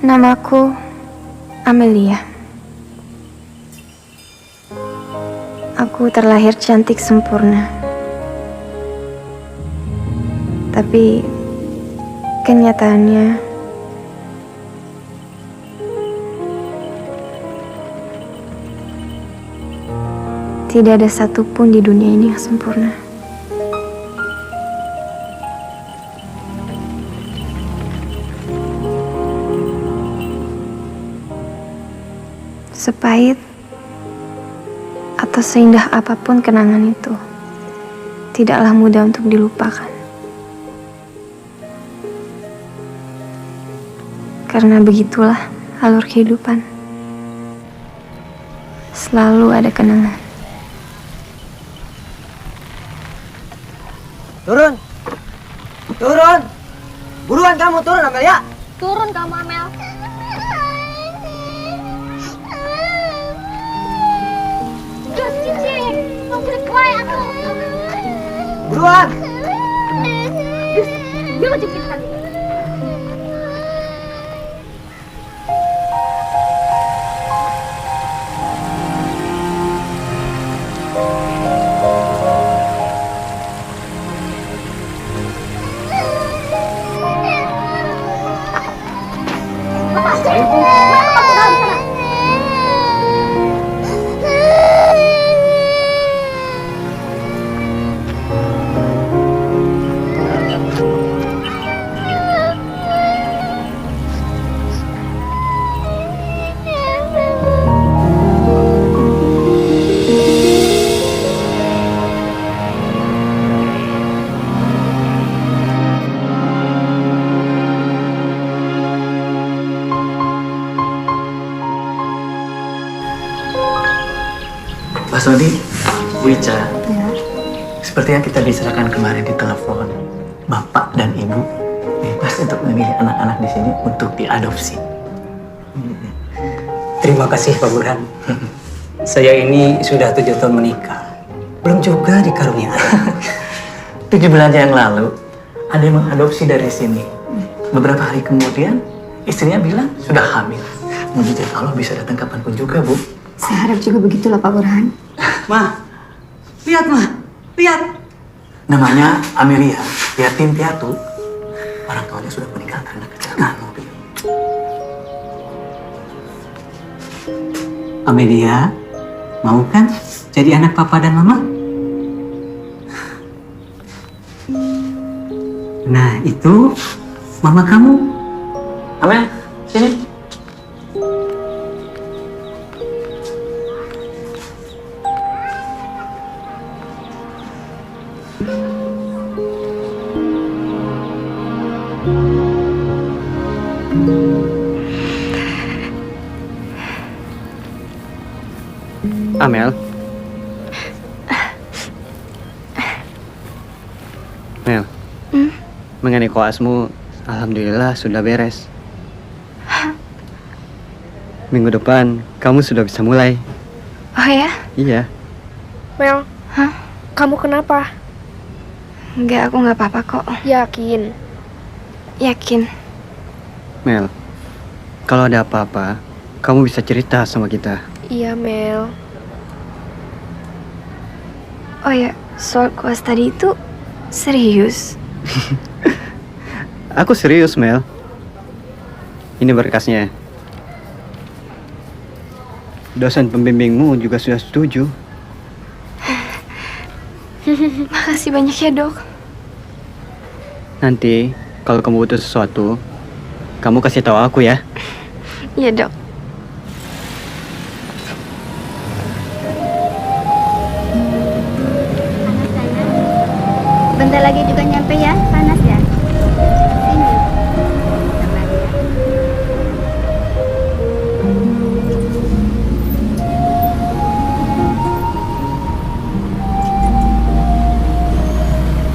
Namaku Amelia. Aku terlahir cantik sempurna. Tapi kenyataannya tidak ada satupun di dunia ini yang sempurna. Sepahit atau seindah apapun kenangan itu, tidaklah mudah untuk dilupakan. Karena begitulah alur kehidupan. Selalu ada kenangan. Turun! Turun! Buruan kamu turun, Amelia! Turun kamu, Amel. Gas cicing, mau kue aku. Buruan! Dia mau jepit tadi. Pak Sodi, Bu Ica, ya. Seperti yang kita bicarakan kemarin di telepon, Bapak dan Ibu bebas untuk memilih anak-anak di sini untuk diadopsi. Terima kasih Pak Burhan. Saya ini sudah 7 tahun menikah, belum juga dikarunia anak. 7 bulan yang lalu, ada yang mengadopsi dari sini. Beberapa hari kemudian, istrinya bilang sudah hamil. Mujizat Allah bisa datang kapanpun juga, Bu. Saya harap juga begitulah Pak Burhan. Ma, lihat Ma, lihat. Namanya Amelia, yatim piatu. Orang tuanya sudah meninggal karena kecelakaan mobil. Amelia, mau kan jadi anak Papa dan Mama? Nah, itu Mama kamu. Amel, sini. Amel. Mel. Mengenai koasmu, alhamdulillah sudah beres. Minggu depan kamu sudah bisa mulai. Oh ya? Iya. Mel, Hah? kamu kenapa? Enggak, aku nggak apa-apa kok. Yakin? Yakin. Mel, kalau ada apa-apa, kamu bisa cerita sama kita. Iya, Mel. Oh ya, soal kuas tadi itu serius? Aku serius, Mel. Ini berkasnya. Dosen pembimbingmu juga sudah setuju. Makasih banyak ya, Dok. Nanti, kalau kamu butuh sesuatu, kamu kasih tahu aku ya. Iya, Dok. Bentar lagi juga nyampe ya, panas ya. Sini. Sabar ya.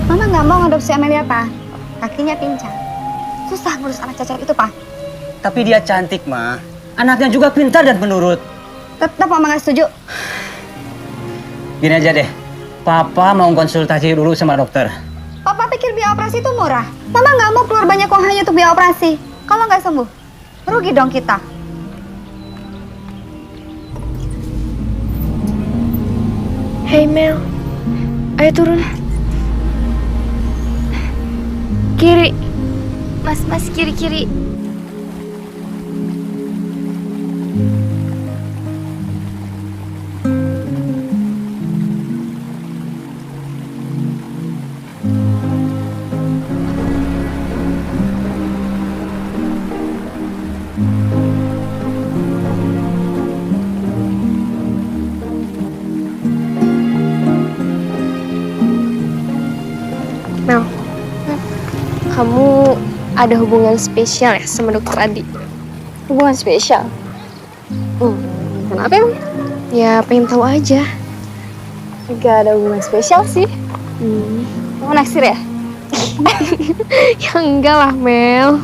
Mama nggak mau ngadopsi Amelia, Pak. Kakinya pincang. Susah ngurus anak cacat itu, Pak. Tapi dia cantik, Ma. Anaknya juga pintar dan penurut. Tetap Mama nggak setuju. Gini aja deh, Papa mau konsultasi dulu sama dokter. Papa pikir biaya operasi itu murah. Mama nggak mau keluar banyak uang hanya untuk biaya operasi. Kalau nggak sembuh, Rugi dong kita. Hey Mel, ayo turun. Kiri. Mas, kiri-kiri. Mel, kamu ada hubungan spesial ya sama dokter Adi? Hubungan spesial. Kenapa emang? Ya pengen tahu aja. Gak ada hubungan spesial sih. Kamu naksir ya? Ya enggak lah Mel.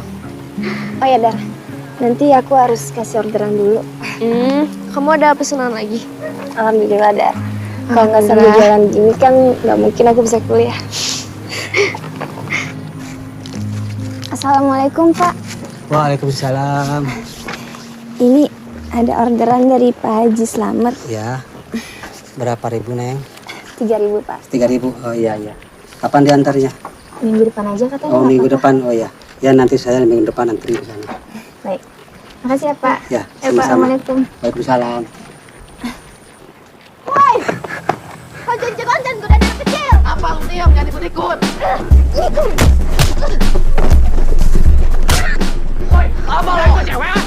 Oh ya Dar, nanti aku harus kasih orderan dulu. Kamu ada pesanan lagi? Alhamdulillah Dar. Kalau nggak sambil jalan gini kan nggak mungkin aku bisa kuliah. Assalamualaikum Pak. Waalaikumsalam. Ini ada orderan dari Pak Haji Slamet. Ya. Berapa ribu, Neng? 3.000 Pak. 3.000. Oh iya. Kapan diantarnya? Minggu depan aja katanya. Oh, nggak minggu apa-apa. depan. Oh ya. Ya nanti saya minggu depan antri ke sana. Baik. Makasih ya Pak. Ya, Pak, sama-sama. Assalamualaikum. Waalaikumsalam. Kau jangan gue dari kecil. Apa lu diam, jangan ikut-ikut. Apa lu ikut cewek?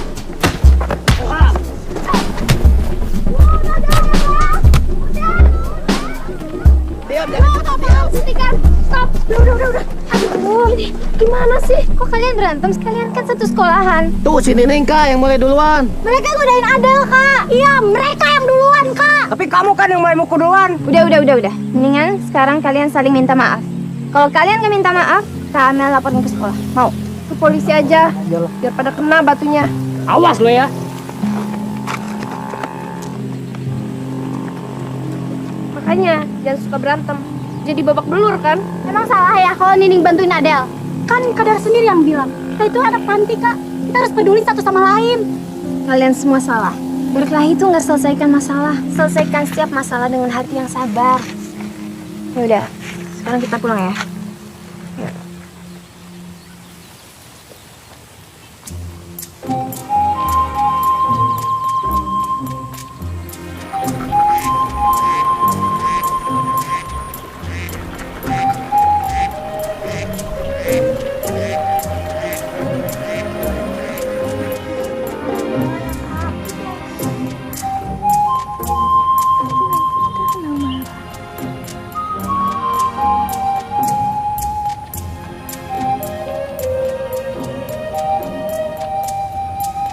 Diam. Hentikan. Stop. Udah. Aduh, ini gimana sih? Kok kalian berantem? Sekalian kan satu sekolahan. Tuh si Nining Kak yang mulai duluan. Mereka godain Adel, Kak. Iya, mereka yang duluan, Kak. Tapi kamu kan yang mulai mukul duluan. Udah. Mendingan sekarang kalian saling minta maaf. Kalau kalian nggak minta maaf, Kak Amel laporin ke sekolah. Mau? Ke polisi aja. Biar pada kena batunya. Awas lo ya. Makanya jangan suka berantem. Jadi babak belur kan? Emang salah ya kalau Nining bantuin Adel? Kan Kadar sendiri yang bilang, kita itu anak panti, Kak. Kita harus peduli satu sama lain. Kalian semua salah. Berkelahi itu nggak selesaikan masalah. Selesaikan setiap masalah dengan hati yang sabar. Ya udah, sekarang kita pulang ya.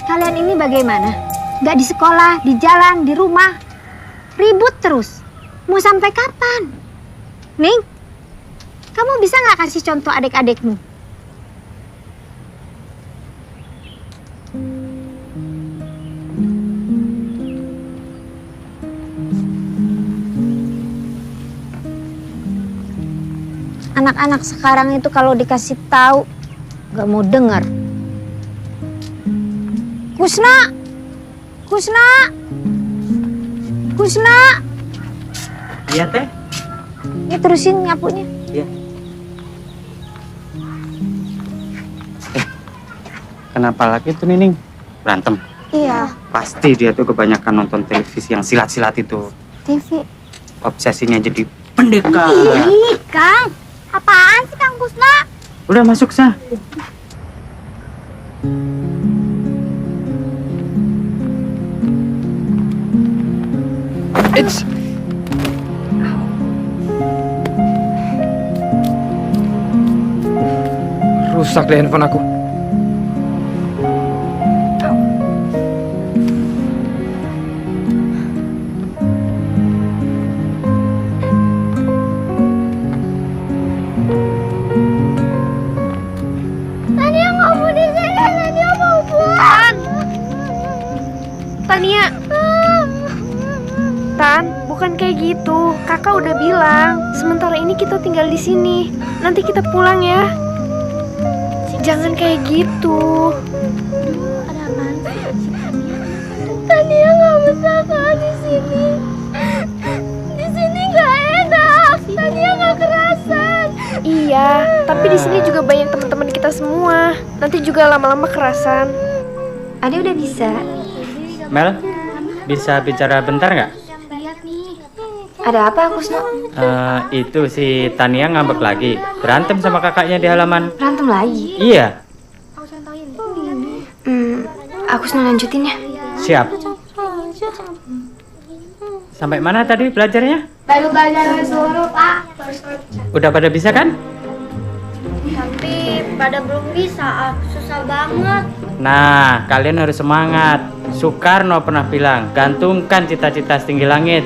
Kalian ini bagaimana? Gak di sekolah, di jalan, di rumah. Ribut terus. Mau sampai kapan? Ning, kamu bisa gak kasih contoh adik-adikmu? Anak-anak sekarang itu kalau dikasih tahu gak mau dengar. Kusna! Iya teh. Ini terusin nyapunya. Iya. Kenapa lagi tuh Nining? Berantem? Iya, Pasti dia tuh kebanyakan nonton televisi yang silat-silat itu. TV. Obsesinya jadi pendekar. Ih, Kang. Apaan sih Kang Kusna? Udah masuk sah. It's rusak deh handphone aku. Tania nggak mau di sini, Tania mau pulang. Tania. Tan, bukan kayak gitu. Kakak udah bilang, sementara ini kita tinggal di sini. Nanti kita pulang ya. Jangan kayak gitu. Ada apa kakak di sini. Di sini nggak enak. Tania nggak kerasan. Iya, tapi di sini juga banyak teman-teman kita semua. Nanti juga lama-lama kerasan. Ade udah bisa. Mel, bisa bicara bentar nggak? Ada apa, Kusno? Itu si Tania ngambek lagi, berantem sama kakaknya di halaman. Berantem lagi? Iya, Aku Kusno lanjutin ya. siap. Sampai mana tadi belajarnya? Baru belajar suruh Pak. Udah pada bisa kan? Tapi pada belum bisa, susah banget. Nah, kalian harus semangat. Soekarno pernah bilang, gantungkan cita-cita setinggi langit.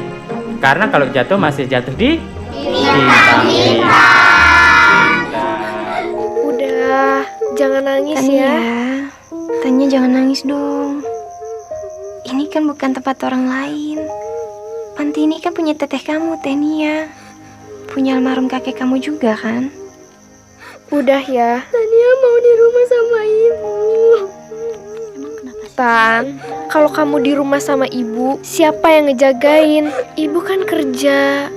Karena kalau jatuh masih jatuh di bintang. Udah, jangan nangis Tania, ya. Tania jangan nangis dong. Ini kan bukan tempat orang lain. Panti ini kan punya teteh kamu, Tania. Punya almarhum kakek kamu juga kan? Udah ya. Tania mau di rumah sama ibu. Tan, kalau kamu di rumah sama ibu, siapa yang ngejagain? Ibu kan kerja.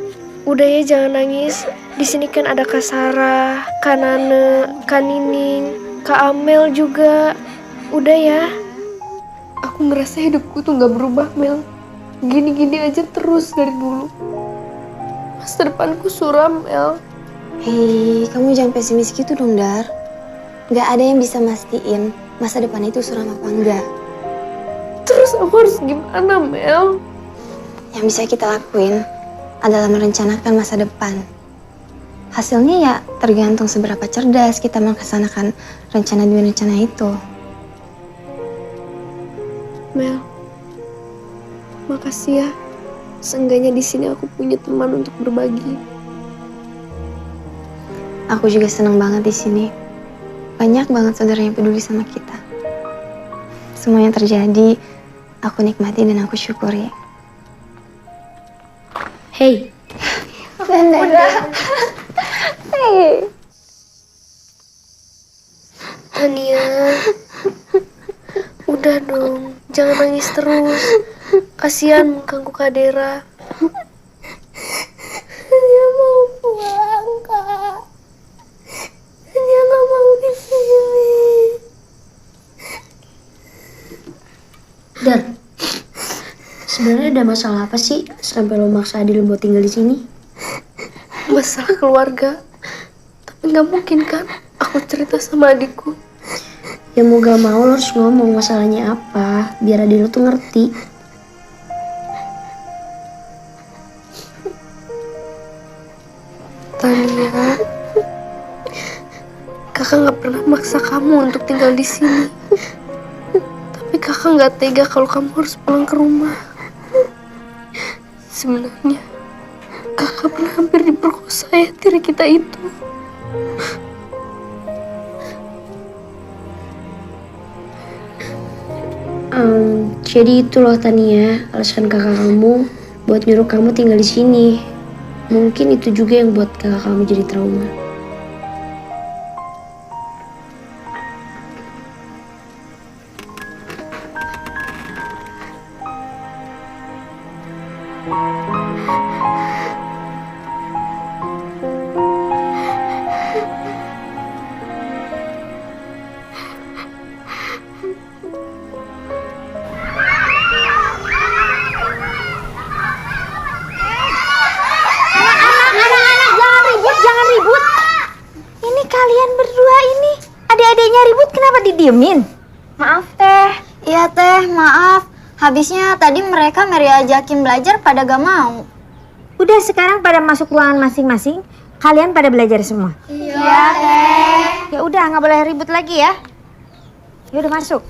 Udah ya, jangan nangis. Di sini kan ada Kak Sarah, Kak Nane, Kak Nining, Kak Amel juga. Udah ya. Aku ngerasa hidupku tuh gak berubah, Mel. Gini-gini aja terus dari dulu. Masa depanku suram, Mel. Hei, kamu jangan pesimis gitu dong, Dar. Gak ada yang bisa mastiin masa depan itu suram apa enggak. Terus aku harus gimana, Mel? Yang bisa kita lakuin adalah merencanakan masa depan. Hasilnya ya tergantung seberapa cerdas kita melaksanakan rencana demi rencana itu. Mel, makasih ya. Seenggaknya di sini aku punya teman untuk berbagi. Aku juga senang banget di sini. Banyak banget saudara yang peduli sama kita. Semua yang terjadi, aku nikmati dan aku syukuri. Hei. Hei. Tania, udah dong, jangan nangis terus. Kasihan mengganggu Kak Dera. Tania mau pulang, Kak. Tania nggak mau di sini. Dar, sebenarnya ada masalah apa sih sampai lo maksa Adil buat tinggal di sini? Masalah keluarga. Tapi nggak mungkin kan aku cerita sama adikku. Ya mau gak mau lo harus ngomong masalahnya apa, biar Adil lo tuh ngerti. Tania, kakak nggak pernah maksa kamu untuk tinggal di sini. Tapi kakak nggak tega kalau kamu harus pulang ke rumah. Sebenarnya kakak pernah hampir diperkosa ya diri kita itu. Jadi itu loh Tania, alasan kakak kamu buat nyuruh kamu tinggal di sini. Mungkin itu juga yang buat kakak kamu jadi trauma. Anak-anak, jangan ribut. Ini kalian berdua ini, adik-adiknya ribut kenapa didiemin? Maaf, Teh. Iya Teh, maaf. Habisnya tadi mereka Mary ajakin belajar pada gak mau. Udah sekarang pada masuk ruangan masing-masing. Kalian pada belajar semua. Iya Teh. Ya udah nggak boleh ribut lagi ya. Ya udah masuk.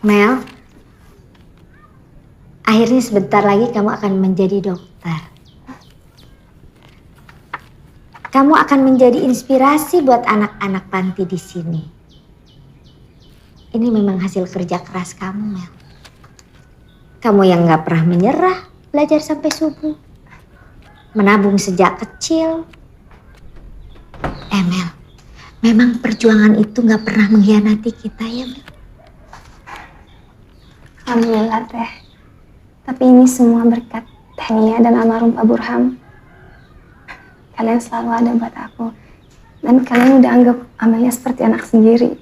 Mel, akhirnya sebentar lagi kamu akan menjadi dokter. Kamu akan menjadi inspirasi buat anak-anak panti di sini. Ini memang hasil kerja keras kamu, Mel. Kamu yang gak pernah menyerah, belajar sampai subuh. Menabung sejak kecil. Mel, memang perjuangan itu gak pernah mengkhianati kita ya, Mel. Alhamdulillah Teh. Tapi ini semua berkat Tania dan almarhum Pak Burham. Kalian selalu ada buat aku. Dan kalian udah anggap Amelia seperti anak sendiri.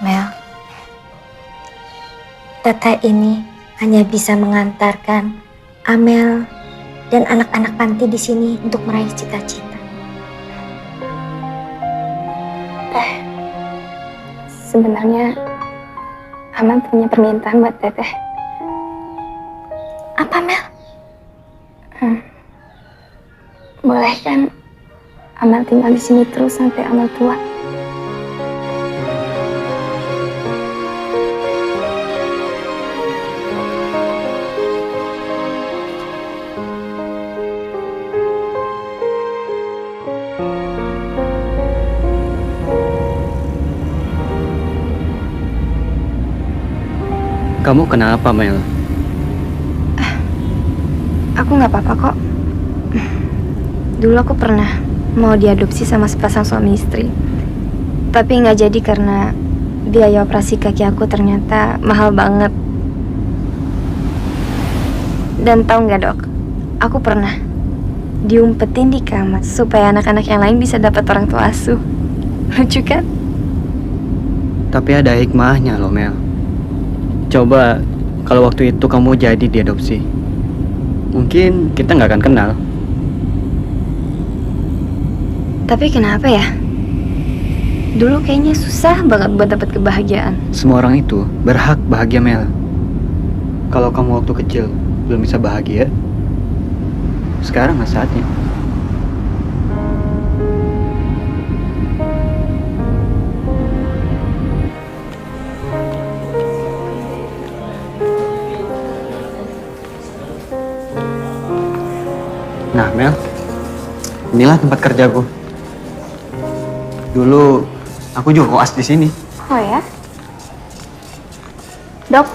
Mel, Teteh ini hanya bisa mengantarkan Amel dan anak-anak panti di sini untuk meraih cita-cita. Teh, sebenarnya Amel punya permintaan buat Teteh. Apa, Mel? Boleh kan Amel tinggal di sini terus sampai Amel tua? Kamu kenapa, Mel? Aku nggak apa-apa kok. Dulu aku pernah mau diadopsi sama sepasang suami istri. Tapi nggak jadi karena biaya operasi kaki aku ternyata mahal banget. Dan tahu nggak dok, aku pernah diumpetin di kamar supaya anak-anak yang lain bisa dapat orang tua asuh. Lucu kan? Tapi ada hikmahnya loh, Mel. Coba kalau waktu itu kamu jadi diadopsi, mungkin kita nggak akan kenal. Tapi kenapa ya? Dulu kayaknya susah banget buat dapat kebahagiaan. Semua orang itu berhak bahagia, Mel. Kalau kamu waktu kecil belum bisa bahagia, sekarang nggak saatnya. Nah, Mel, inilah tempat kerjaku. Dulu aku juga koas di sini. Oh ya? Dok,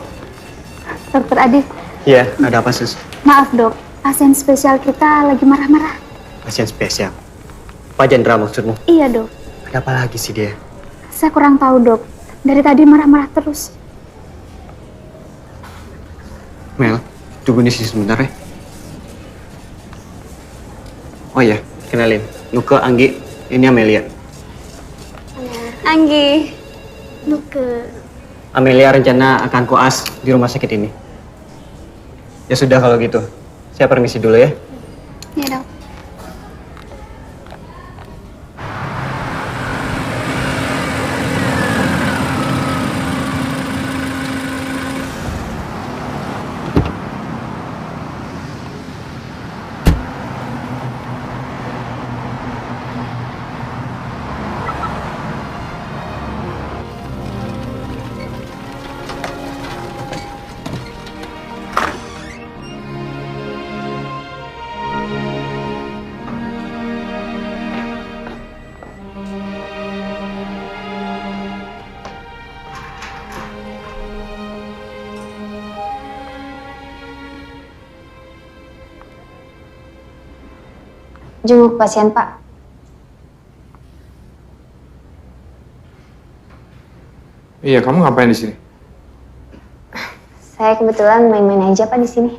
Dokter Adi, Iya, ada apa, Sus? Maaf dok, pasien spesial kita lagi marah-marah. Pasien spesial. Pak Jendra maksudmu? Iya dok, Ada apa lagi sih dia? saya kurang tahu dok. Dari tadi marah-marah terus. Mel, tunggu di sini sebentar ya. Oh iya, kenalin. Nuke, Anggi, ini Amelia. Anggi. Nuke. Amelia rencana akan koas di rumah sakit ini. Ya sudah kalau gitu, saya permisi dulu ya. Iya dok. Jenguk pasien, Pak. Iya, kamu ngapain di sini? Saya kebetulan main-main aja, Pak, di sini.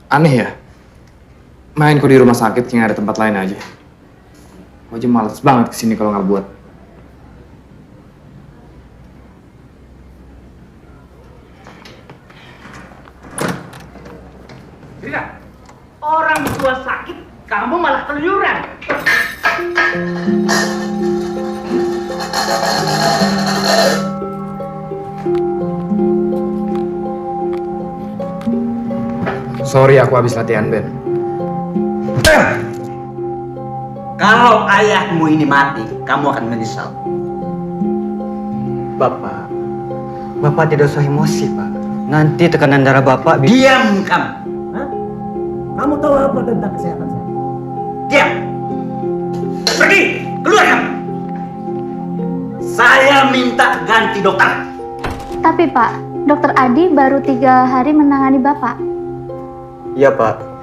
Aneh ya? Main kok di rumah sakit kayak nggak ada tempat lain aja. Gue aja males banget kesini kalau nggak buat. Tidak. Orang tua sakit, kamu malah keluyuran. Sorry, aku habis latihan band. Kalau ayahmu ini mati, kamu akan menyesal. Bapak tidak usah emosi, Pak. Nanti tekanan darah Bapak Diam kamu. Hah? Kamu tahu apa tentang kesehatan saya? Diam. Pergi, keluar kamu. Saya minta ganti dokter. Tapi Pak, Dokter Adi baru 3 hari menangani Bapak. Iya, Pak.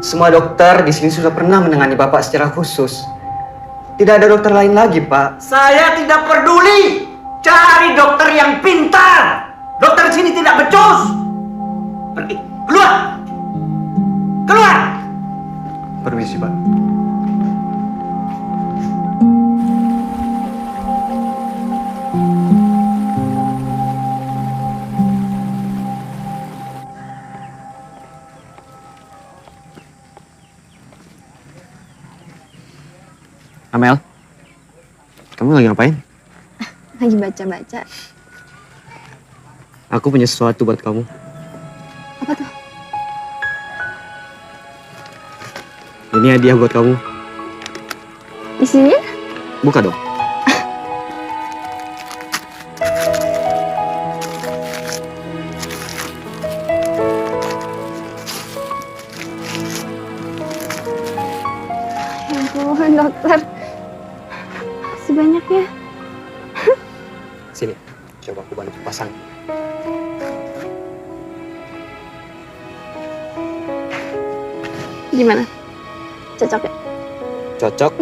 Semua dokter di sini sudah pernah menangani Bapak secara khusus. Tidak ada dokter lain lagi, Pak. Saya tidak peduli. Cari dokter yang pintar. Dokter di sini tidak becus. Pergi, keluar. Keluar. Permisi, Pak. Amel, kamu lagi ngapain? Lagi baca-baca. Aku punya sesuatu buat kamu. Apa tuh? Ini hadiah buat kamu. Isinya? Buka dong. Ya ampun, dokter. Makasih banyak ya. Sini, coba aku bantu pasang. Gimana? Cocok ya? Cocok.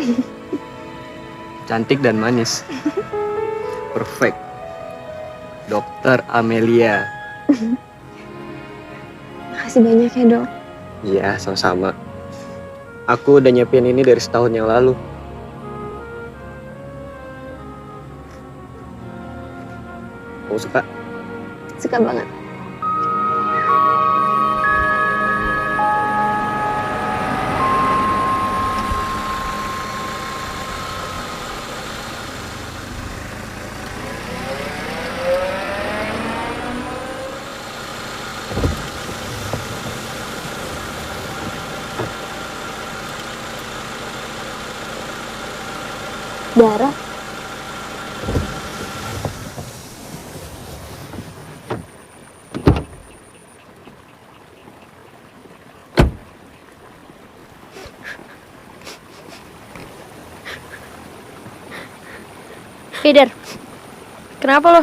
Cantik dan manis. Perfect. Dokter Amelia. Makasih banyak ya, Dok. Iya, sama-sama. Aku udah nyiapin ini dari setahun yang lalu. Kamu suka? Suka banget. Darah. Dar, kenapa lo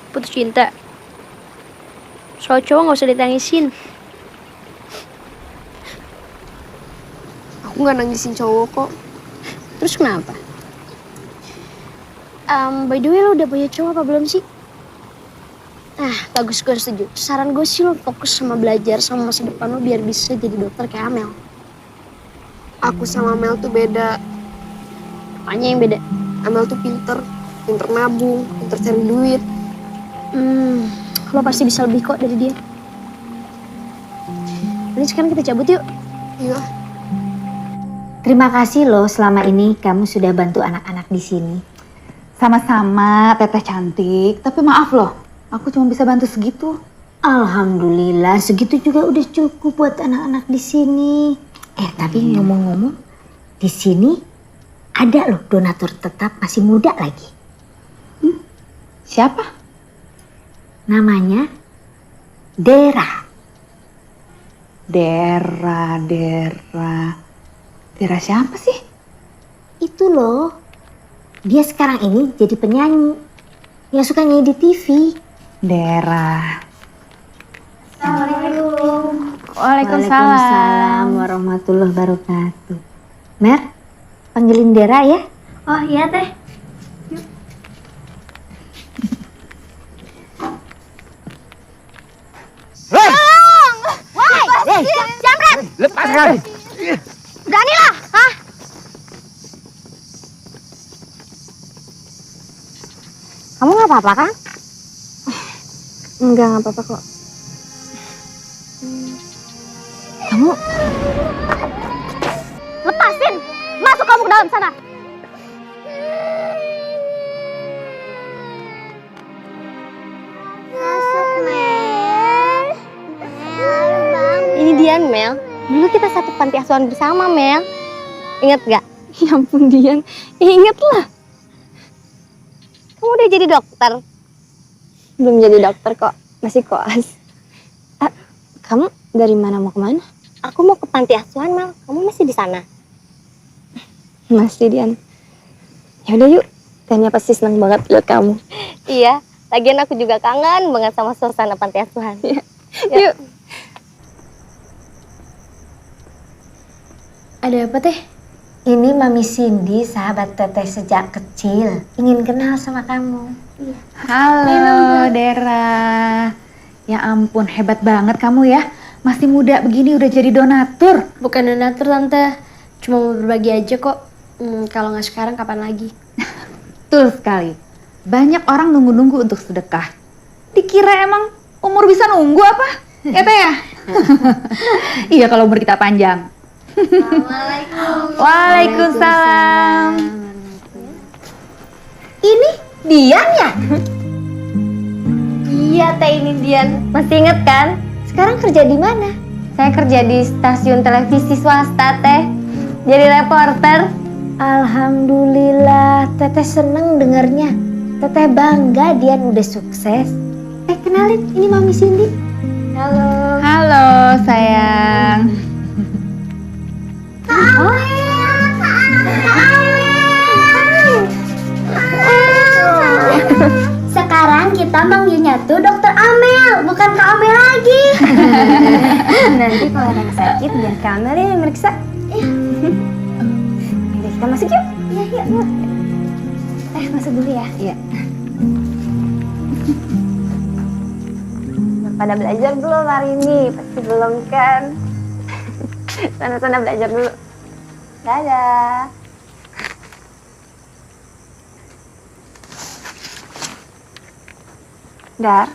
putus cinta? Soal cowok nggak usah ditangisin. Aku nggak nangisin cowok kok. Terus kenapa? By the way, lo udah punya cowok apa belum sih? Bagus, gue setuju. Saran gue sih lo fokus sama belajar sama masa depan lo biar bisa jadi dokter kayak Amel. Aku sama Mel tuh beda. Apanya yang beda? Amel tuh pinter nabung, pinter cari duit. Lo pasti bisa lebih kok dari dia. Jadi sekarang kita cabut yuk. Iya. Terima kasih loh selama ini kamu sudah bantu anak-anak di sini. Sama-sama, Teteh cantik. Tapi maaf loh, aku cuma bisa bantu segitu. Alhamdulillah, segitu juga udah cukup buat anak-anak di sini. Tapi ngomong-ngomong, di sini ada loh donatur tetap masih muda lagi. Siapa? Namanya Dera. Dera siapa sih? Itu loh, dia sekarang ini jadi penyanyi yang suka nyanyi di TV. Dera. Assalamualaikum. Waalaikumsalam warahmatullahi wabarakatuh. Mer, panggilin Dera ya. Oh iya Teh. Jamret! Lepaskan! Beranilah, hah? Kamu nggak apa-apa kan? Enggak apa-apa kok. Kamu Lepasin! Masuk kamu ke dalam sana. Masuk, Mel. Ini Dian, Mel. Dulu kita satu panti asuhan bersama, Mel. Ingat gak? Ya ampun Dian, ingatlah. Kamu udah jadi dokter? Belum jadi dokter kok, masih koas. Kamu dari mana mau kemana? Aku mau ke panti asuhan, Mal. Kamu masih di sana? Masih, Dian. Ya udah yuk. Tania pasti senang banget lihat kamu. Iya, lagian aku juga kangen banget sama suasana panti asuhan. Iya. Yuk. Ada apa teh? Ini Mami Cindy, sahabat teteh sejak kecil. Ingin kenal sama kamu. Halo Dera. Ya ampun, hebat banget kamu ya. Masih muda begini udah jadi donatur. Bukan donatur tante, cuma mau berbagi aja kok. Kalau nggak sekarang kapan lagi? Betul sekali. Banyak orang nunggu-nunggu untuk sedekah. Dikira emang umur bisa nunggu apa? Ya teh ya? Iya kalau umur kita panjang. Waalaikumsalam. Ini Dian ya? Iya teh, ini Dian. Masih inget kan? Sekarang kerja di mana? Saya kerja di stasiun televisi swasta teh. Jadi reporter. Alhamdulillah, teteh seneng dengernya. Teteh bangga Dian udah sukses. Kenalin, ini Mami Cindy. Halo. Halo sayang. Sekarang kita manggilnya tuh Dokter Amel, bukan Kak Amel lagi. Nanti kalau ada yang sakit biar Kak Amel yang meriksa. Yaudah, kita masuk yuk. Iya, yuk. Masuk dulu ya. Iya. Pada belajar belum hari ini? Pasti belum kan? Sana-sana belajar dulu. Dadah. Dar.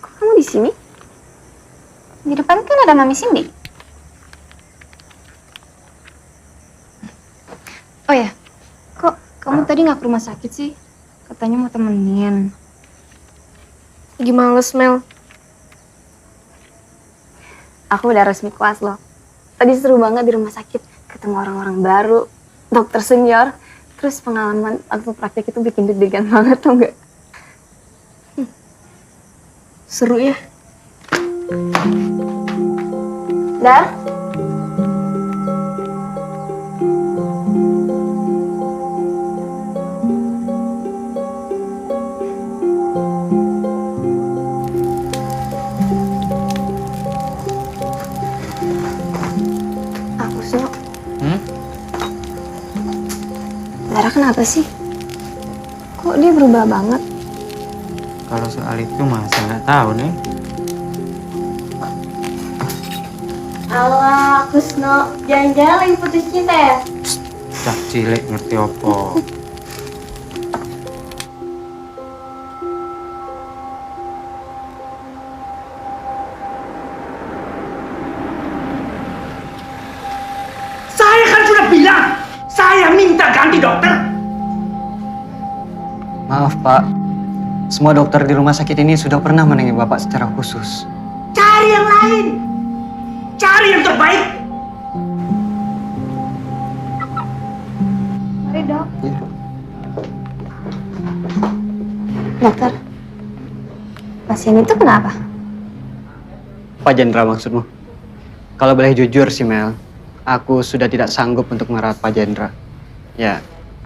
Kok kamu di sini? Di depan kan ada Mami Cindy. Oh ya, kok kamu tadi nggak ke rumah sakit sih? Katanya mau temenin. Lagi males, Mel. Aku udah resmi kelas loh. Tadi seru banget di rumah sakit. Ketemu orang-orang baru, dokter senior. Terus pengalaman waktu praktek itu bikin deg-degan banget, tau nggak? Seru ya? Dar? Aku Sok. Dara kenapa sih? Kok dia berubah banget? Kalau soal itu mah saya nggak tahu nih. Allah, Kusno. Jangan-jangan lagi putus cinta ya? Cak cilik ngerti opo. Saya kan sudah bilang, saya minta ganti dokter. Maaf Pak, semua dokter di rumah sakit ini sudah pernah menangani Bapak secara khusus. Cari yang lain. Cari yang terbaik. Mari dok. Ya. Dokter, pasien itu kenapa? Pak Jendra maksudmu? Kalau boleh jujur sih Mel, aku sudah tidak sanggup untuk merawat Pak Jendra. Ya,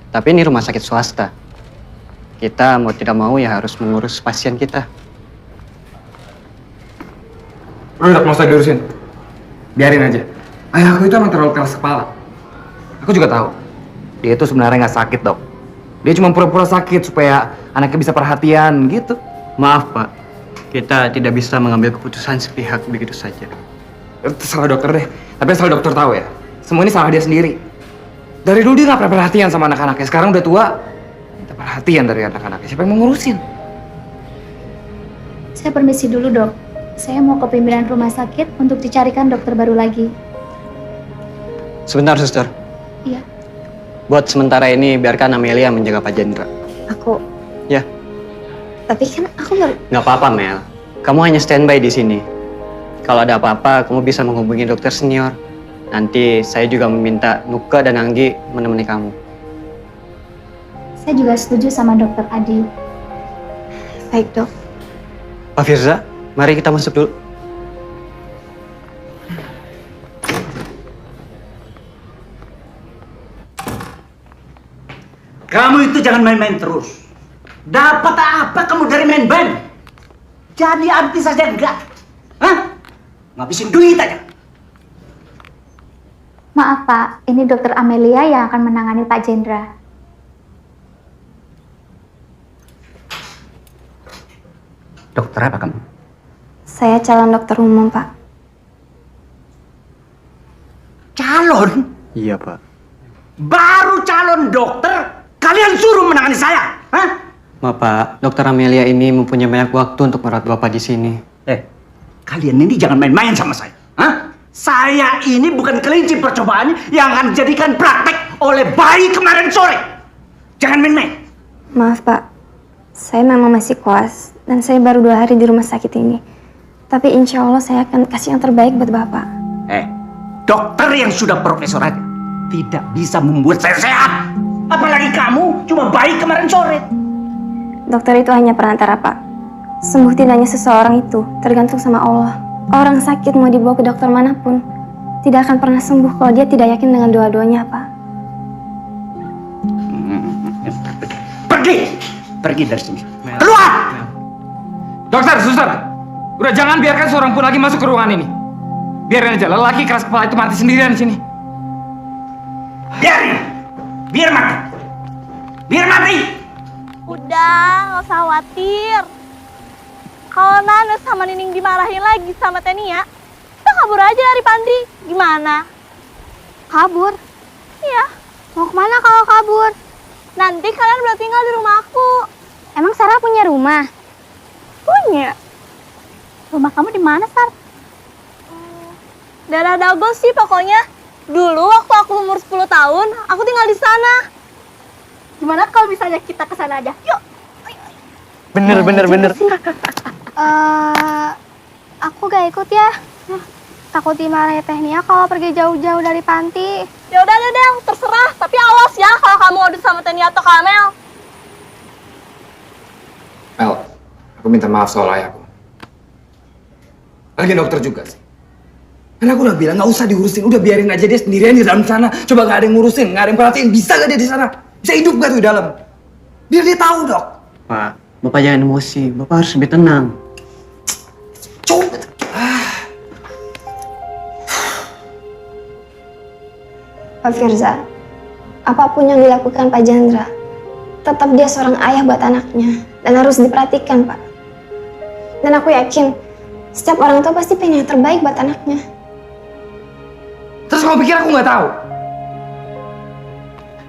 tapi ini rumah sakit swasta. Kita mau tidak mau ya harus mengurus pasien kita. Udah, nggak usah diurusin. Biarin aja. Ayahku itu emang terlalu keras kepala. Aku juga tahu. Dia itu sebenarnya nggak sakit, Dok. Dia cuma pura-pura sakit supaya anaknya bisa perhatian gitu. Maaf Pak, kita tidak bisa mengambil keputusan sepihak begitu saja. Salah dokter deh. Tapi asal dokter tahu ya, semua ini salah dia sendiri. Dari dulu dia nggak pernah perhatian sama anak-anaknya. Sekarang udah tua, minta perhatian dari anak-anaknya. Siapa yang mau ngurusin? Saya permisi dulu dok. Saya mau ke pimpinan rumah sakit untuk dicarikan dokter baru lagi. Sebentar suster. Iya. Buat sementara ini biarkan Amelia menjaga Pak Jendra. Aku. Ya. Tapi kan aku baru. Nggak apa-apa Mel, kamu hanya standby di sini. Kalau ada apa-apa, kamu bisa menghubungi dokter senior. Nanti saya juga meminta Nuka dan Anggi menemani kamu. Saya juga setuju sama dokter Adi. Baik, Dok. Pak Firza, mari kita masuk dulu. Kamu itu jangan main-main terus. Dapat apa kamu dari main band? Jadi artis saja enggak? Hah? Ngabisin duit aja. Maaf Pak, ini dokter Amelia yang akan menangani Pak Jendra. Dokter apa kamu? Saya calon dokter umum, Pak. Calon? Iya, Pak. Baru calon dokter, kalian suruh menangani saya? Hah? Maaf, Pak. Dokter Amelia ini mempunyai banyak waktu untuk merawat Bapak di sini. Kalian ini jangan main-main sama saya. Hah? Saya ini bukan kelinci percobaan yang akan dijadikan praktek oleh bayi kemarin sore. Jangan main-main. Maaf, Pak. Saya memang masih koas dan saya baru 2 hari di rumah sakit ini. Tapi insya Allah saya akan kasih yang terbaik buat Bapak. Dokter yang sudah profesor aja tidak bisa membuat saya sehat. Apalagi kamu cuma bayi kemarin sore. Dokter itu hanya perantara, Pak. Sembuh tidaknya seseorang itu tergantung sama Allah. Orang sakit mau dibawa ke dokter manapun tidak akan pernah sembuh kalau dia tidak yakin dengan doa-doanya, Pak. Pergi dari sini. Keluar! Dokter, suster, udah jangan biarkan seorang pun lagi masuk ke ruangan ini. Biarin aja, lelaki keras kepala itu mati sendirian di sini. Biarin! Biar mati! Biar mati! Udah, nggak usah khawatir. Kalau Nana sama Nining dimarahin lagi sama Tenia, kita kabur aja dari panti. Gimana? Kabur? Iya. Mau kemana kalau kabur? Nanti kalian boleh tinggal di rumah aku. Emang Sarah punya rumah? Punya. Rumah kamu di mana, Sar? Daerah Dago sih pokoknya. Dulu waktu aku umur 10 tahun, aku tinggal di sana. Gimana kalau misalnya kita ke sana aja? Yuk. Bener. Aku gak ikut ya. Takut dimarahin Tenia kalau pergi jauh-jauh dari panti. Ya udah deh, terserah. Tapi awas ya kalau kamu adu sama Tenia atau Kamel. Mel, aku minta maaf soal ayahku. Lagi dokter juga sih. Karena aku udah bilang nggak usah diurusin, udah biarin aja dia sendirian di dalam sana. Coba nggak ada yang ngurusin, nggak ada yang perhatiin, bisa nggak dia di sana? Bisa hidup nggak tuh di dalam? Biar dia tahu, Dok. Pak, Bapak jangan emosi. Bapak harus lebih tenang. Coba. Pak Firza, apapun yang dilakukan Pak Jendra, tetap dia seorang ayah buat anaknya dan harus diperhatikan, Pak. Dan aku yakin setiap orang tua pasti pengen yang terbaik buat anaknya. Terus kamu pikir aku nggak tahu?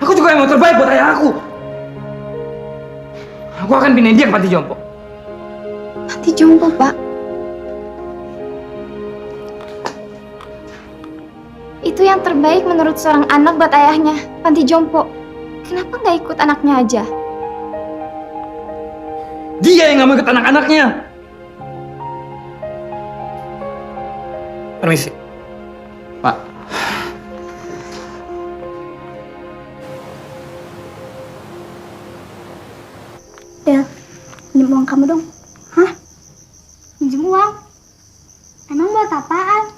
Aku juga yang mau terbaik buat ayah aku. Aku akan pindahin dia ke panti jompo. Panti jompo, Pak? Itu yang terbaik menurut seorang anak buat ayahnya, panti jompo. Kenapa nggak ikut anaknya aja? Dia yang nggak mau ikut anak-anaknya. Permisi. Pak. Del, pinjam uang kamu dong. Hah? Pinjam uang? Emang buat apaan?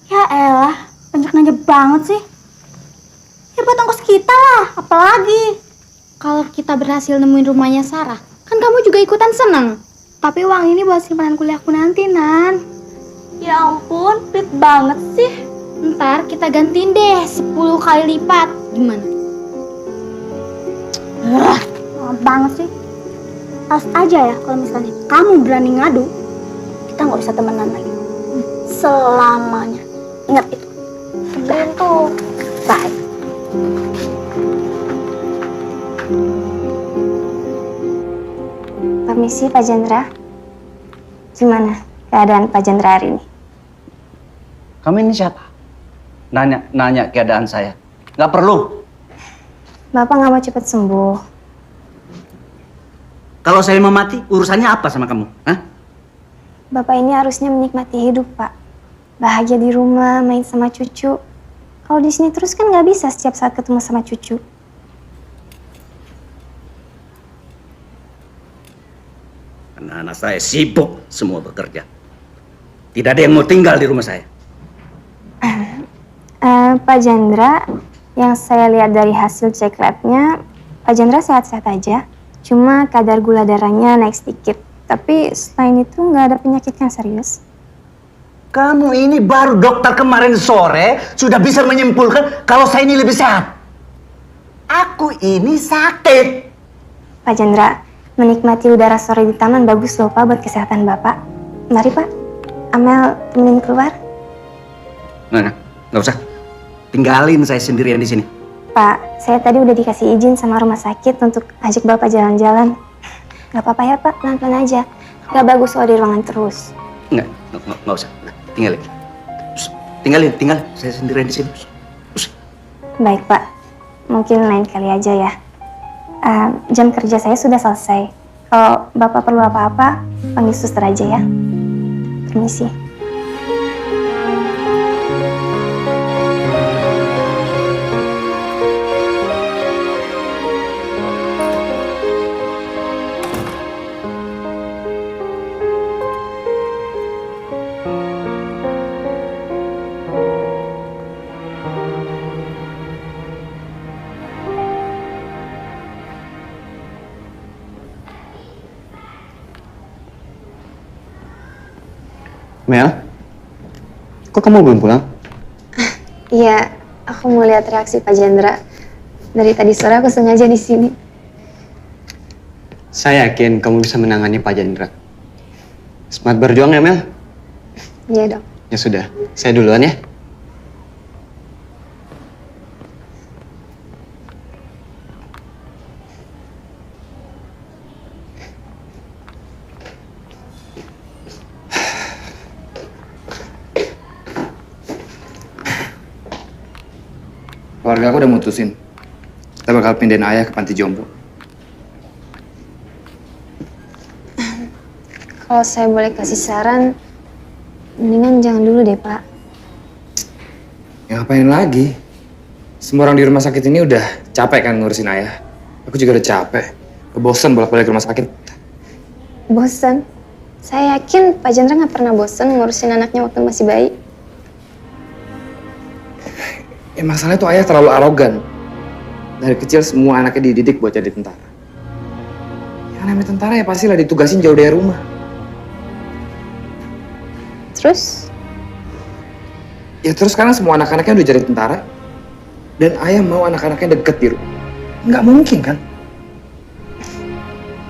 Ya elah, banyak nanya banget sih. Ya buat ongkos kita lah, apalagi. Kalau kita berhasil nemuin rumahnya Sarah, kan kamu juga ikutan seneng. Tapi uang ini buat simpanan kuliahku nanti, Nan. Ya ampun, pelit banget sih. Ntar kita gantiin deh 10 kali lipat. Gimana? Mahal banget sih. Awas aja ya kalau misalnya kamu berani ngadu, kita nggak bisa temenan lagi. Selamanya. Ingat itu. Sebelum tuh. Bye. Permisi Pak Jendra. Gimana keadaan Pak Jendra hari ini? Kamu ini siapa? Nanya keadaan saya. Nggak perlu. Bapak nggak mau cepat sembuh. Kalau saya mau mati, urusannya apa sama kamu? Hah? Bapak ini harusnya menikmati hidup, Pak. Bahagia di rumah, main sama cucu. Kalau di sini terus kan nggak bisa setiap saat ketemu sama cucu. Anak-anak saya sibuk semua bekerja. Tidak ada yang mau tinggal di rumah saya. Pak Jandra, yang saya lihat dari hasil cek labnya, Pak Jandra sehat-sehat aja. Cuma kadar gula darahnya naik sedikit. Tapi selain itu nggak ada penyakit yang serius. Kamu ini baru dokter kemarin sore sudah bisa menyimpulkan kalau saya ini lebih sehat. Aku ini sakit. Pak Jandra, menikmati udara sore di taman bagus loh Pak buat kesehatan Bapak. Mari Pak, Amel temenin keluar. Nggak usah. Tinggalin saya sendirian di sini. Pak, saya tadi udah dikasih izin sama rumah sakit untuk ajak Bapak jalan-jalan. Gak apa-apa ya Pak, pelan-pelan aja. Gak bagus kalau di ruangan terus. Nggak usah. Tinggalin. Tinggal. Saya sendirian di sini. Baik Pak, mungkin lain kali aja ya. Jam kerja saya sudah selesai. Kalau Bapak perlu apa-apa, panggil suster aja ya. Permisi. Mel, kok kamu belum pulang? Iya, aku mau lihat reaksi Pak Jandra. Dari tadi sore aku sengaja di sini. Saya yakin kamu bisa menangani Pak Jandra. Semangat berjuang ya, Mel? Iya dok. Ya sudah, saya duluan ya. Keluarga aku udah mutusin. Kita bakal pindahin ayah ke panti jompo. Kalau saya boleh kasih saran, mendingan jangan dulu deh Pak. Ya ngapain lagi? Semua orang di rumah sakit ini udah capek kan ngurusin ayah. Aku juga udah capek. Bosan bolak-balik ke rumah sakit. Bosan? Saya yakin Pak Jandra nggak pernah bosan ngurusin anaknya waktu masih bayi. Ya masalahnya tuh ayah terlalu arogan. Dari kecil semua anaknya dididik buat jadi tentara. Yang namanya tentara ya pastilah ditugasin jauh dari rumah. Terus? Ya terus sekarang semua anak-anaknya udah jadi tentara. Dan ayah mau anak-anaknya deket di rumah. Nggak mungkin kan?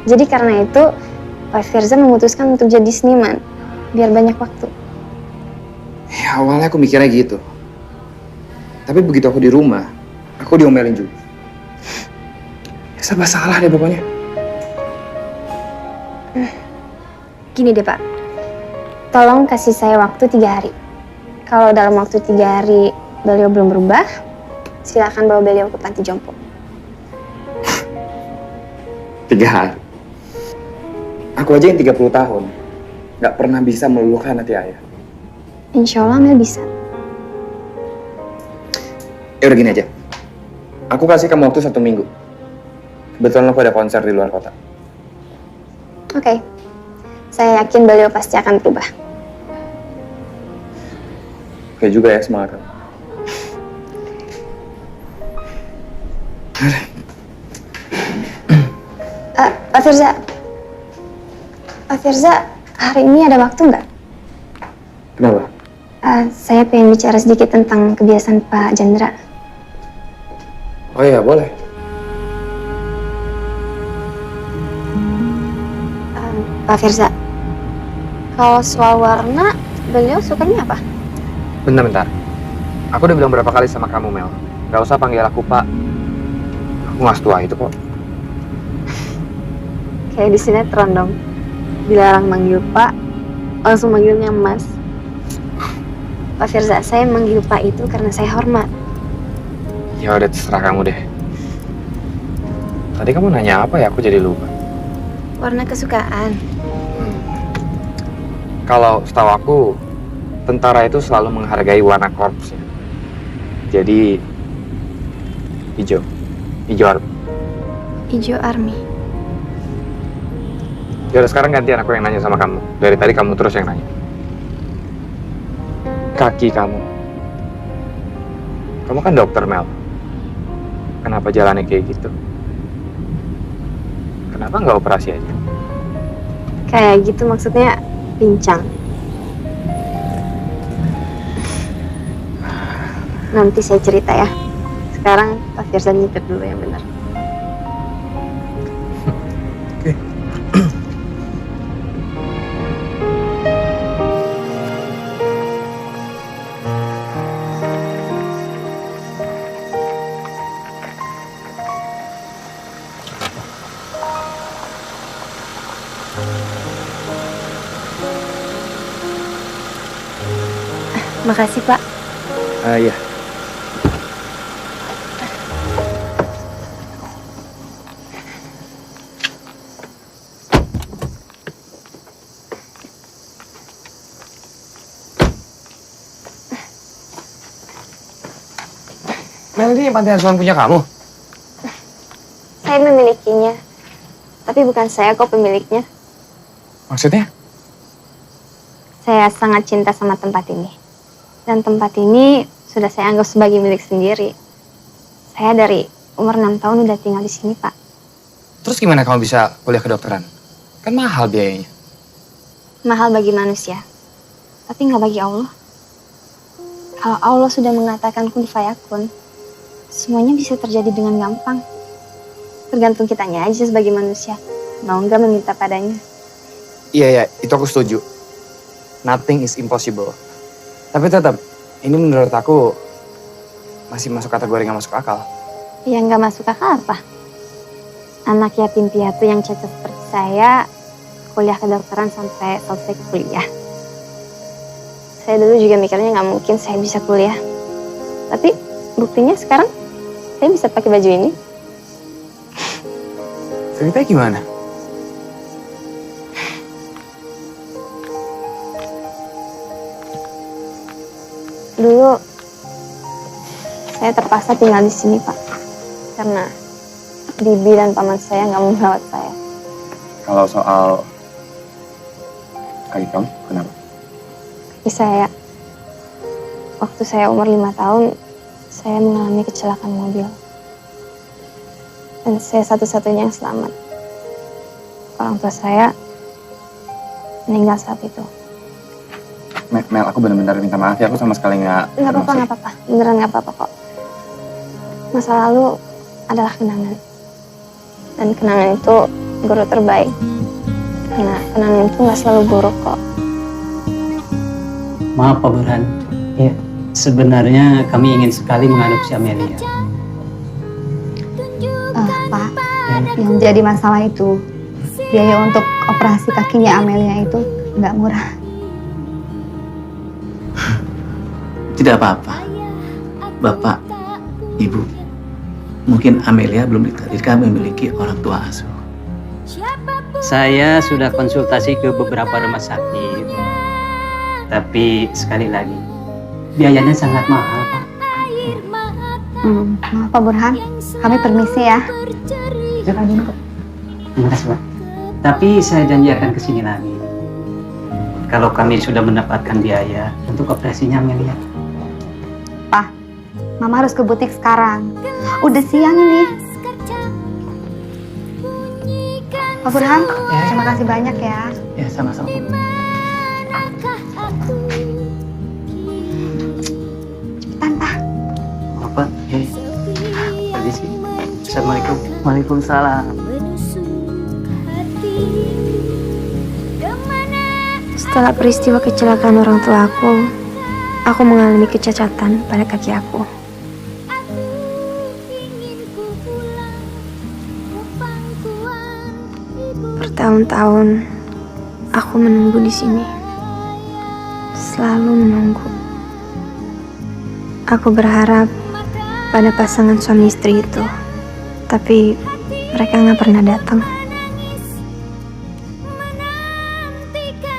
Jadi karena itu, Pak Firza memutuskan untuk jadi seniman. Biar banyak waktu. Ya awalnya aku mikirnya gitu. Tapi begitu aku di rumah, aku diomelin juga. Ya serba salah deh pokoknya. Gini deh Pak, tolong kasih saya waktu 3 hari. Kalau dalam waktu 3 hari beliau belum berubah, silakan bawa beliau ke panti jompo. 3 hari? Aku aja yang 30 tahun, nggak pernah bisa meluluhkan hati ayah. Insya Allah Mel bisa. Ya udah gini aja, aku kasih kamu waktu 1 minggu. Kebetulan aku ada konser di luar kota. Oke. Saya yakin beliau pasti akan berubah. Oke juga ya, semangat kamu. Pak Firza. Pak Firza, hari ini ada waktu nggak? Kenapa? Saya pengen bicara sedikit tentang kebiasaan Pak Jandra. Oh iya, boleh. Pak Firza, kalau soal warna, beliau sukanya apa? Bentar. Aku udah bilang berapa kali sama kamu, Mel. Gak usah panggil aku Pak. Aku nggak setua itu kok. Kayak di sinetron dong. Dilarang manggil Pak, langsung manggilnya Mas. Pak Firza, saya manggil Pak itu karena saya hormat. Ya udah terserah kamu deh. Tadi kamu nanya apa ya? Aku jadi lupa. Warna kesukaan. Kalau setahu aku, tentara itu selalu menghargai warna korpsnya. Jadi hijau army. Ijo Army. Yaudah sekarang gantian aku yang nanya sama kamu. Dari tadi kamu terus yang nanya. Kaki kamu. Kamu kan dokter, Mel. Kenapa jalannya kayak gitu? Kenapa nggak operasi aja? Kayak gitu maksudnya pincang. Nanti saya cerita ya. Sekarang Pak Firza nyetir dulu yang benar. Oke. Makasih Pak. Iya. Mel, ini panti asuhan punya kamu? Saya memilikinya. Tapi bukan saya kok pemiliknya. Maksudnya? Saya sangat cinta sama tempat ini. Dan tempat ini sudah saya anggap sebagai milik sendiri. Saya dari umur 6 tahun udah tinggal di sini, Pak. Terus gimana kamu bisa kuliah kedokteran? Kan mahal biayanya. Mahal bagi manusia, tapi nggak bagi Allah. Kalau Allah sudah mengatakan kun fayakun, semuanya bisa terjadi dengan gampang. Tergantung kitanya aja sebagai manusia, mau nggak meminta padanya. Iya, itu aku setuju. Nothing is impossible. Tapi tetap, ini menurut aku masih masuk kategori nggak masuk akal. Ya nggak masuk akal apa? Anak yatim piatu yang cacat seperti saya, kuliah kedokteran sampai selesai kuliah. Saya dulu juga mikirnya nggak mungkin saya bisa kuliah. Tapi buktinya sekarang saya bisa pakai baju ini. Ceritanya gimana? Dulu saya terpaksa tinggal di sini, Pak, karena bibi dan paman saya nggak mau merawat saya. Kalau soal kaki kamu, kenapa? Waktu saya umur 5 tahun, saya mengalami kecelakaan mobil. Dan saya satu-satunya yang selamat. Orang tua saya meninggal saat itu. Mel, aku benar-benar minta maaf ya, aku sama sekali nggak Nggak apa-apa. Beneran nggak apa-apa kok. Masa lalu adalah kenangan. Dan kenangan itu guru terbaik. Karena kenangan itu nggak selalu buruk kok. Maaf Pak Burhan. Ya, sebenarnya kami ingin sekali mengadopsi Amelia. Pak, yang jadi masalah itu biaya untuk operasi kakinya Amelia itu nggak murah. Tidak apa-apa. Bapak, Ibu, mungkin Amelia belum ditakdirkan memiliki orang tua asuh. Saya sudah konsultasi ke beberapa rumah sakit. Tapi sekali lagi, biayanya sangat mahal, Pak. Maaf Pak Burhan, kami permisi ya. Jangan dulu, Pak. Terima kasih, Pak. Tapi saya janji akan kesini lagi. Kalau kami sudah mendapatkan biaya untuk operasinya Amelia. Pak, Mama harus ke butik sekarang. Udah siang ini. Pak Burhan, terima kasih banyak ya. Ya, sama-sama. Tante. Apa? Permisi. Assalamualaikum. Waalaikumsalam. Setelah peristiwa kecelakaan orang tua aku mengalami kecacatan pada kaki aku. Bertahun-tahun aku menunggu di sini. Selalu menunggu. Aku berharap pada pasangan suami istri itu. Tapi mereka nggak pernah datang.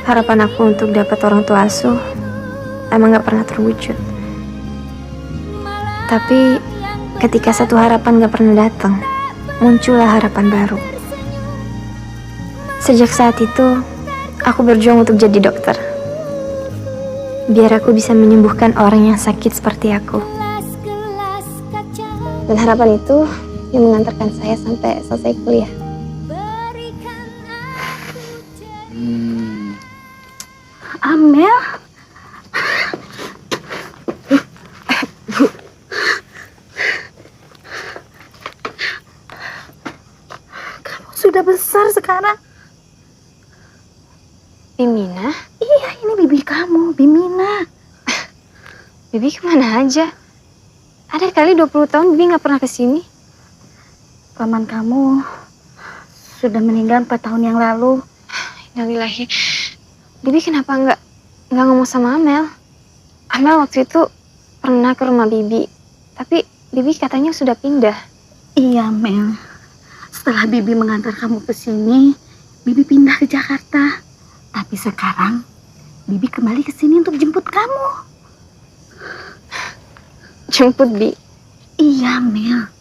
Harapan aku untuk dapat orang tua asuh emang nggak pernah terwujud. Tapi ketika satu harapan gak pernah datang, muncullah harapan baru. Sejak saat itu, aku berjuang untuk jadi dokter. Biar aku bisa menyembuhkan orang yang sakit seperti aku. Dan harapan itu yang mengantarkan saya sampai selesai kuliah. Amel, kamu sudah besar sekarang. Bimina? Iya, ini bibi kamu, Bimina. Bibi kemana aja? Ada kali 20 tahun Bibi gak pernah kesini. Paman kamu sudah meninggal 4 tahun yang lalu. Innalillahi. Bibi kenapa nggak ngomong sama Amel? Amel waktu itu pernah ke rumah Bibi, tapi Bibi katanya sudah pindah. Iya, Mel. Setelah Bibi mengantar kamu ke sini, Bibi pindah ke Jakarta. Tapi sekarang Bibi kembali ke sini untuk jemput kamu. Jemput Bi? Iya, Mel.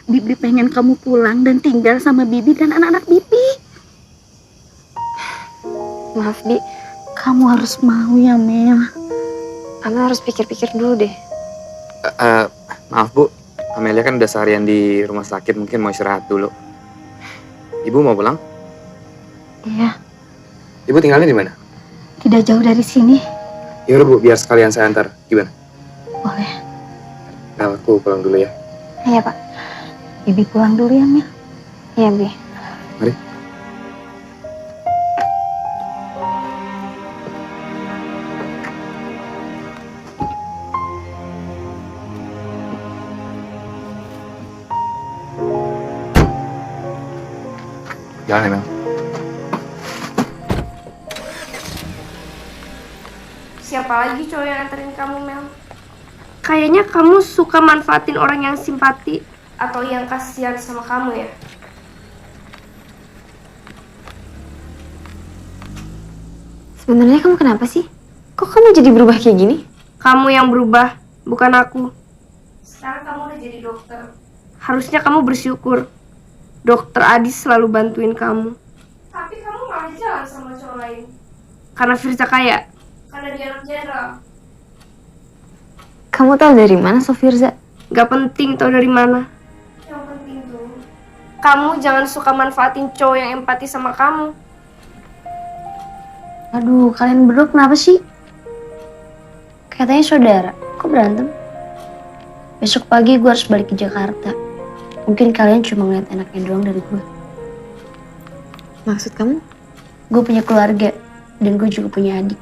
Bibi pengen kamu pulang dan tinggal sama Bibi dan anak-anak Bibi. Maaf Bi, kamu harus mau ya, Mel. Amel harus pikir-pikir dulu deh. Maaf Bu, Amelia kan udah seharian di rumah sakit, mungkin mau istirahat dulu. Ibu mau pulang? Iya, Ibu tinggalnya di mana? tidak jauh dari sini. Yaudah Bu, biar sekalian saya antar. Gimana? Boleh. Nah, aku pulang dulu ya. Iya Pak. Bibi pulang dulu ya, Mel. Iya Bi. Mari. Jalan ya, Mel. Siapa lagi cowok yang anterin kamu, Mel? Kayaknya kamu suka manfaatin orang yang simpati atau yang kasihan sama kamu ya? Sebenarnya kamu kenapa sih? Kok kamu jadi berubah kayak gini? Kamu yang berubah, bukan aku. Sekarang kamu udah jadi dokter. Harusnya kamu bersyukur. Dokter Adis selalu bantuin kamu. Tapi kamu malah jalan sama cowok lain. Karena Firza kaya. Karena dia anak jenderal. Kamu tahu dari mana Sofirza? Gak penting tahu dari mana. Yang penting tuh, kamu jangan suka manfaatin cowok yang empati sama kamu. Aduh, kalian berdua kenapa sih? Katanya saudara, kok berantem? Besok pagi gue harus balik ke Jakarta. Mungkin kalian cuma ngeliat enaknya doang dari gue. Maksud kamu? Gue punya keluarga, dan gue juga punya adik.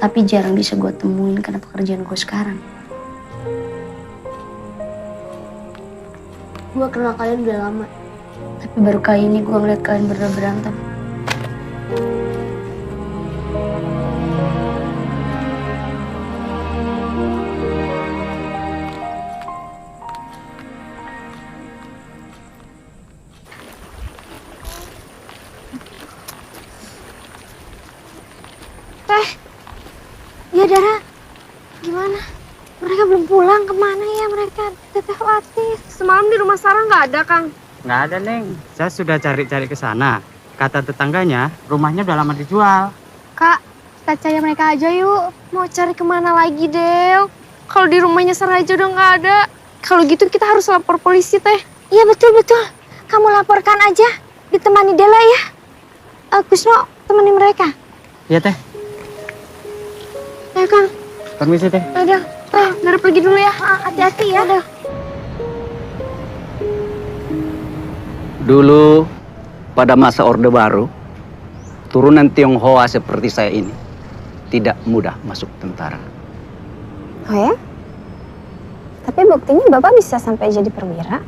Tapi jarang bisa gue temuin karena pekerjaan gue sekarang. Gue kenal kalian udah lama. Tapi baru kali ini gue ngeliat kalian berdua berantem. Ya, Dara. Gimana? Mereka belum pulang, kemana ya mereka? Teteh khawatir. Semalam di rumah Sarah nggak ada, Kang. Nggak ada, Neng. Saya sudah cari-cari ke sana. Kata tetangganya, rumahnya udah lama dijual. Kak, kita cari mereka aja yuk. Mau cari kemana lagi, Del? Kalau di rumahnya Sarah aja udah nggak ada. Kalau gitu kita harus lapor polisi, Teh. Iya, betul-betul. Kamu laporkan aja. Ditemani Dela ya. Kusno, temani mereka. Iya, Teh. Ya, Kang. Permisi, Teh. Ada. Dara pergi dulu ya. Hati-hati ya. Dulu pada masa Orde Baru, turunan Tionghoa seperti saya ini tidak mudah masuk tentara. Oh ya? Tapi buktinya Bapak bisa sampai jadi perwira.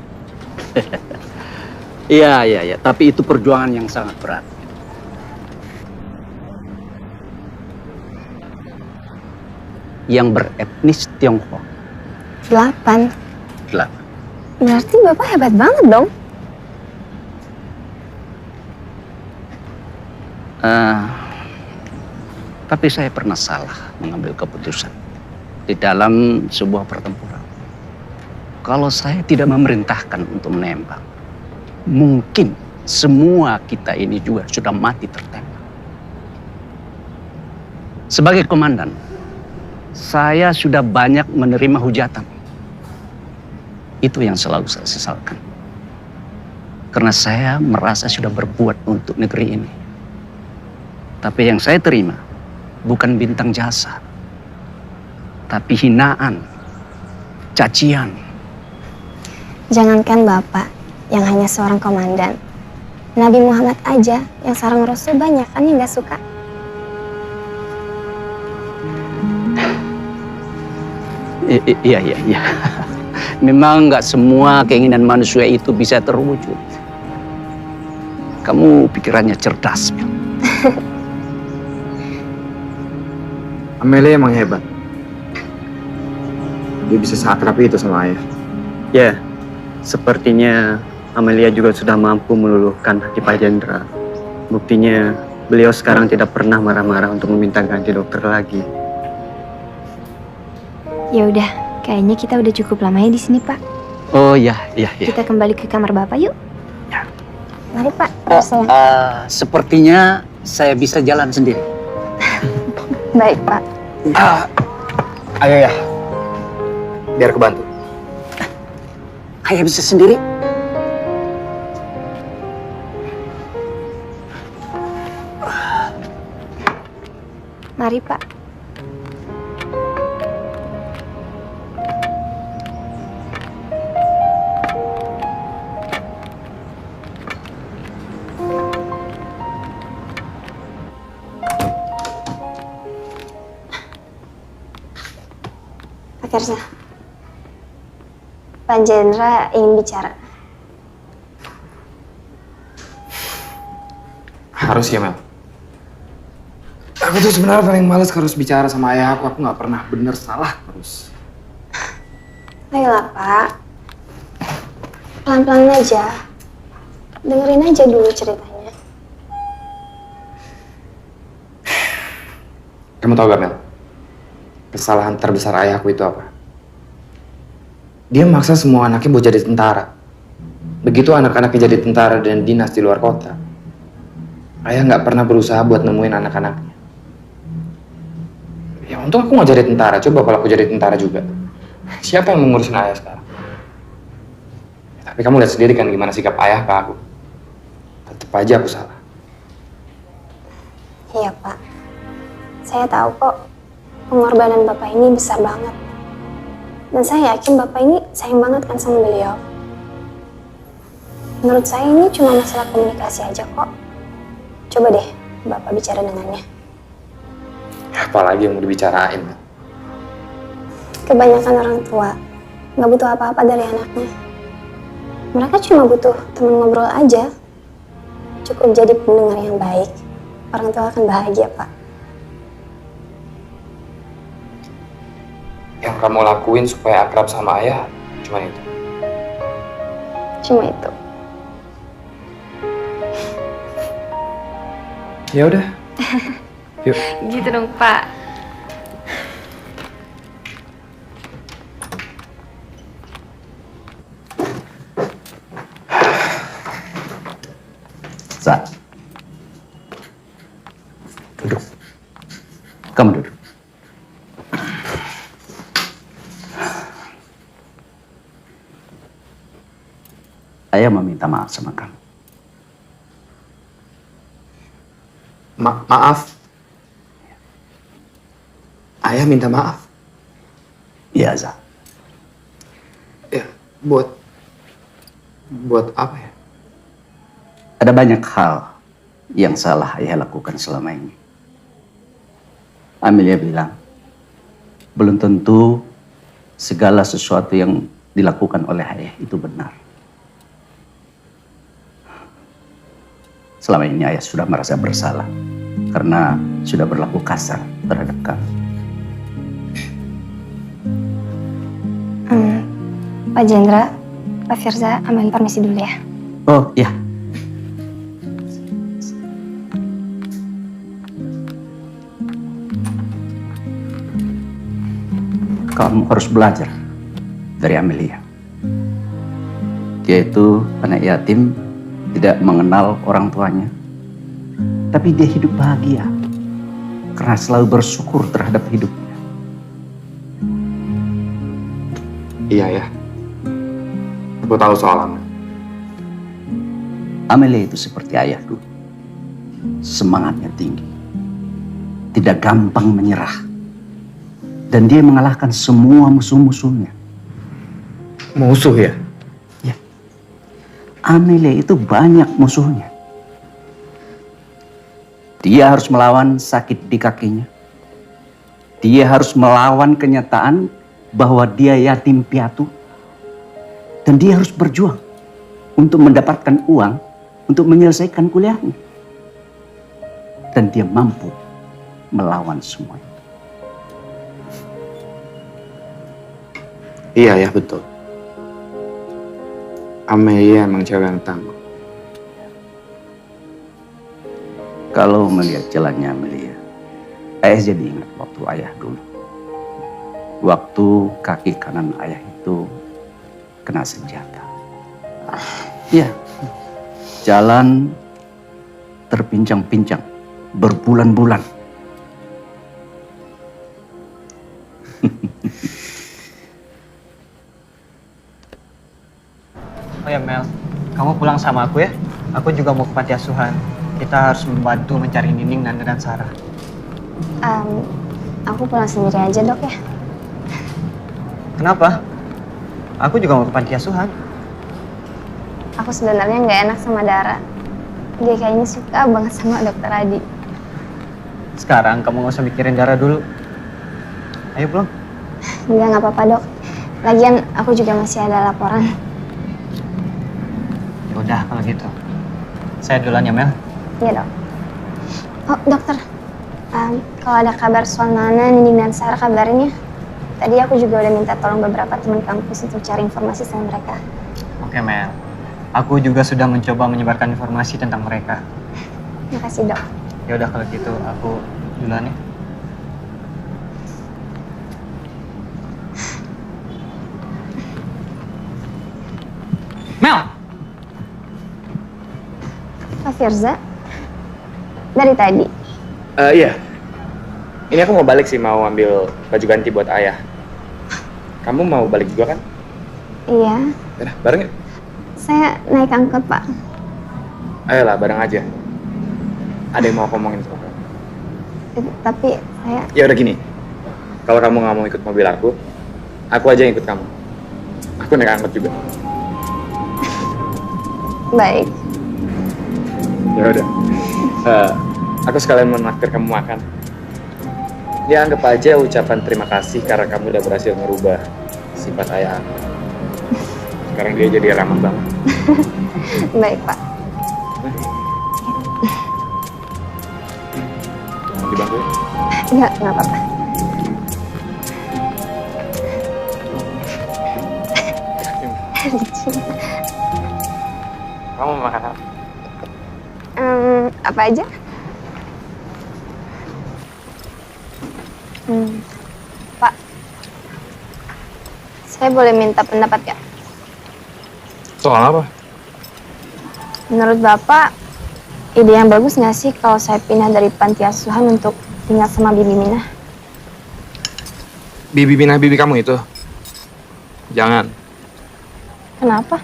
Iya. Tapi itu perjuangan yang sangat berat. Yang beretnis Tionghoa. 8. Berarti Bapak hebat banget dong. Tapi saya pernah salah mengambil keputusan di dalam sebuah pertempuran. kalau saya tidak memerintahkan untuk menembak, mungkin semua kita ini juga sudah mati tertembak. Sebagai komandan, saya sudah banyak menerima hujatan. Itu yang selalu saya sesalkan. Karena saya merasa sudah berbuat untuk negeri ini. Tapi yang saya terima bukan bintang jasa, tapi hinaan, cacian. Jangankan Bapak yang hanya seorang komandan, Nabi Muhammad aja yang seorang Rasul banyak kan yang gak suka. Iya. Memang nggak semua keinginan manusia itu bisa terwujud. Kamu pikirannya cerdas, Mel. Amelia emang hebat. Dia bisa seakrab itu sama ayah. Ya, sepertinya Amelia juga sudah mampu meluluhkan hati Pak Jendra. Buktinya beliau sekarang tidak pernah marah-marah untuk meminta ganti dokter lagi. Ya udah, kayaknya kita udah cukup lama ya di sini, Pak. Oh iya. Kita kembali ke kamar Bapak yuk. Ya. Mari, Pak. Sayang. Sepertinya saya bisa jalan sendiri. Baik, Pak. Ayo ya, biar kebantu. Ayah bisa sendiri. Mari, Pak. Pak Firza, Pak Jendra ingin bicara. Harus ya, Mel. Aku tuh sebenarnya paling males harus bicara sama ayah aku. Aku nggak pernah bener salah terus. Ayolah, Pak. Pelan-pelan aja. Dengerin aja dulu ceritanya. Kamu tahu gak, Mel? Kesalahan terbesar ayahku itu apa? Dia maksa semua anaknya buat jadi tentara. Begitu anak-anaknya jadi tentara dan dinas di luar kota, ayah nggak pernah berusaha buat nemuin anak-anaknya. Ya untung aku nggak jadi tentara. Coba kalau aku jadi tentara juga, siapa yang mengurusin ayah sekarang? Ya, tapi kamu lihat sendiri kan gimana sikap ayah ke aku. Tetep aja aku salah. Iya, Pak. Saya tahu kok pengorbanan Bapak ini besar banget. Dan saya yakin Bapak ini sayang banget kan sama beliau. Menurut saya ini cuma masalah komunikasi aja kok. Coba deh Bapak bicara dengannya. Apalagi yang mau dibicarain, Mel? Kebanyakan orang tua nggak butuh apa-apa dari anaknya. Mereka cuma butuh teman ngobrol aja. Cukup jadi pendengar yang baik. Orang tua akan bahagia, Pak. Yang kamu lakuin supaya akrab sama ayah cuma itu. Cuma itu. Ya udah. Yuk. Gitu dong, Pak. Sa. Duduk. Kamu duduk. Ayah meminta maaf sama kamu. Maaf. Ayah minta maaf. Iya, Za. Ya, buat apa ya? Ada banyak hal yang salah ayah lakukan selama ini. Amelia bilang, belum tentu segala sesuatu yang dilakukan oleh ayah itu benar. Selama ini ayah sudah merasa bersalah karena sudah berlaku kasar terhadap kamu. Pak Jendra, Pak Firza, ambil permisi dulu ya. Oh, ya. Kamu harus belajar dari Amelia. Dia itu anak yatim, tidak mengenal orang tuanya. Tapi dia hidup bahagia karena selalu bersyukur terhadap hidupnya. Iya ya. Aku tahu soal Amel. Amelia itu seperti ayah dulu. Semangatnya tinggi. Tidak gampang menyerah. Dan dia mengalahkan semua musuh-musuhnya. Musuh ya? Ya. Amelia itu banyak musuhnya. Dia harus melawan sakit di kakinya. Dia harus melawan kenyataan bahwa dia yatim piatu. Dan dia harus berjuang untuk mendapatkan uang untuk menyelesaikan kuliahnya. Dan dia mampu melawan semua itu. Iya ya, betul. Amelia emang cewek yang tangguh. Kalau melihat jalannya Amelia, ayah jadi ingat waktu ayah dulu. Waktu kaki kanan ayah itu kena senjata. Iya, jalan terpincang-pincang berbulan-bulan. Oh ya Mel, kamu pulang sama aku ya. Aku juga mau ke panti asuhan. Kita harus membantu mencari Nining, Nanda, dan Sarah. Aku pulang sendiri aja dok ya. Kenapa? Aku juga mau ke panti asuhan. Aku sebenarnya nggak enak sama Dara. Dia kayaknya suka banget sama dokter Adi. Sekarang kamu nggak usah mikirin Dara dulu. Ayo pulang. Enggak, nggak apa-apa dok. Lagian aku juga masih ada laporan. Ya udah kalau gitu. Saya duluan ya Mel. Iya dok. Oh dokter, kalau ada kabar soal Nana, Nining, dan Sarah kabarin ya. Tadi aku juga udah minta tolong beberapa teman kampus untuk cari informasi sama mereka. Oke Mel. Aku juga sudah mencoba menyebarkan informasi tentang mereka. Makasih dok. Ya udah kalau gitu aku duluan ya. Mel! Pak Firza, dari tadi. Iya. Ini aku mau balik sih, mau ambil baju ganti buat ayah. Kamu mau balik juga kan? Iya, Yaudah, bareng yuk. saya naik angkot pak. Ayolah, bareng aja. Ada yang mau aku ngomongin sama kamu. Tapi saya... Ya udah gini, kalau kamu nggak mau ikut mobil aku aja yang ikut kamu. Aku naik angkot juga. Baik. Ya udah. Aku sekalian mau naktir kamu makan. Ya anggap aja ucapan terima kasih karena kamu udah berhasil merubah sifat ayah aku. Sekarang dia jadi ramah banget. Baik pak. Mau dibantuin? Enggak, nggak apa-apa. Kamu mau makan apa? Apa aja? Pak, saya boleh minta pendapat gak? Soal apa? Menurut Bapak, ide yang bagus nggak sih kalau saya pindah dari panti asuhan untuk tinggal sama Bibi Minah? Bibi Minah bibi kamu itu? Jangan. Kenapa?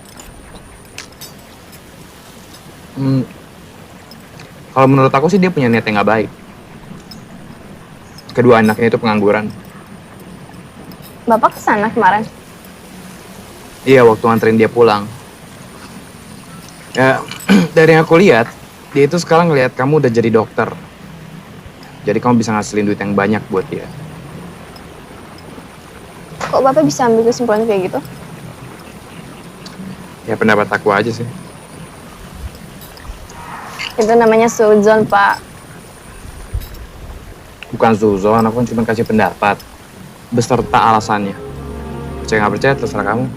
Kalau menurut aku sih dia punya niat yang nggak baik. Kedua anaknya itu pengangguran. Bapak kesana kemarin? Iya, waktu nganterin dia pulang. Ya, dari yang aku lihat, dia itu sekarang ngelihat kamu udah jadi dokter. Jadi kamu bisa ngasilin duit yang banyak buat dia. Kok Bapak bisa ambil kesimpulan kayak gitu? Ya pendapat aku aja sih. Itu namanya suzon, Pak. Bukan suzon, aku kan cuma kasih pendapat. Beserta alasannya. Percaya nggak percaya, terserah kamu.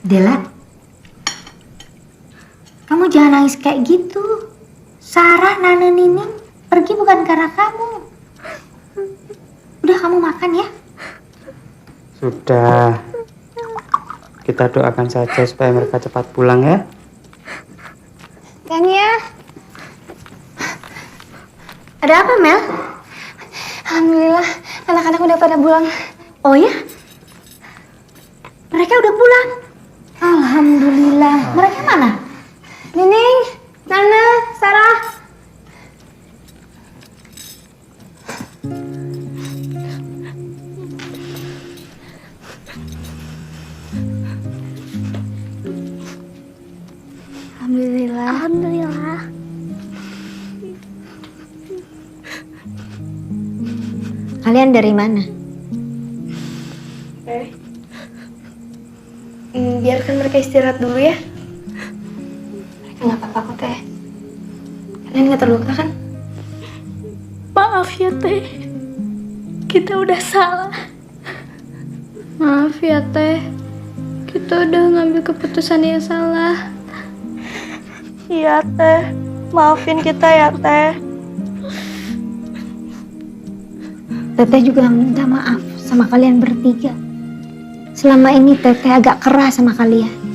Dela, kamu jangan nangis kayak gitu. Sarah, Nana, Nining pergi bukan karena kamu. Udah, kamu makan ya. Sudah. Kita doakan saja supaya mereka cepat pulang ya. Tania. Ada apa, Mel? Alhamdulillah, anak-anak udah pada pulang. Oh ya? Mereka udah pulang? Alhamdulillah. Mereka mana? Nining, Nana, Sarah. Alhamdulillah. Alhamdulillah. Kalian dari mana? Biarkan mereka istirahat dulu ya. Mereka nggak apa-apa kok, Teh. Kalian nggak terluka kan? Maaf ya Teh, kita udah salah. Maaf ya Teh, kita udah ngambil keputusan yang salah. Iya Teh, maafin kita ya Teh. Teteh juga minta maaf sama kalian bertiga. Selama ini Teteh agak keras sama kalian.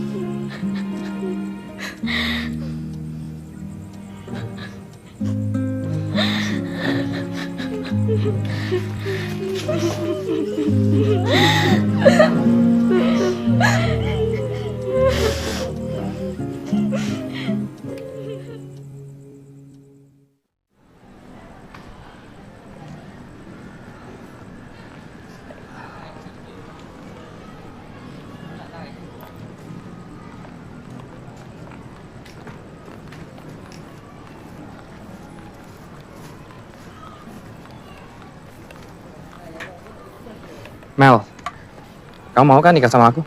Mel, kamu mau kan nikah sama aku?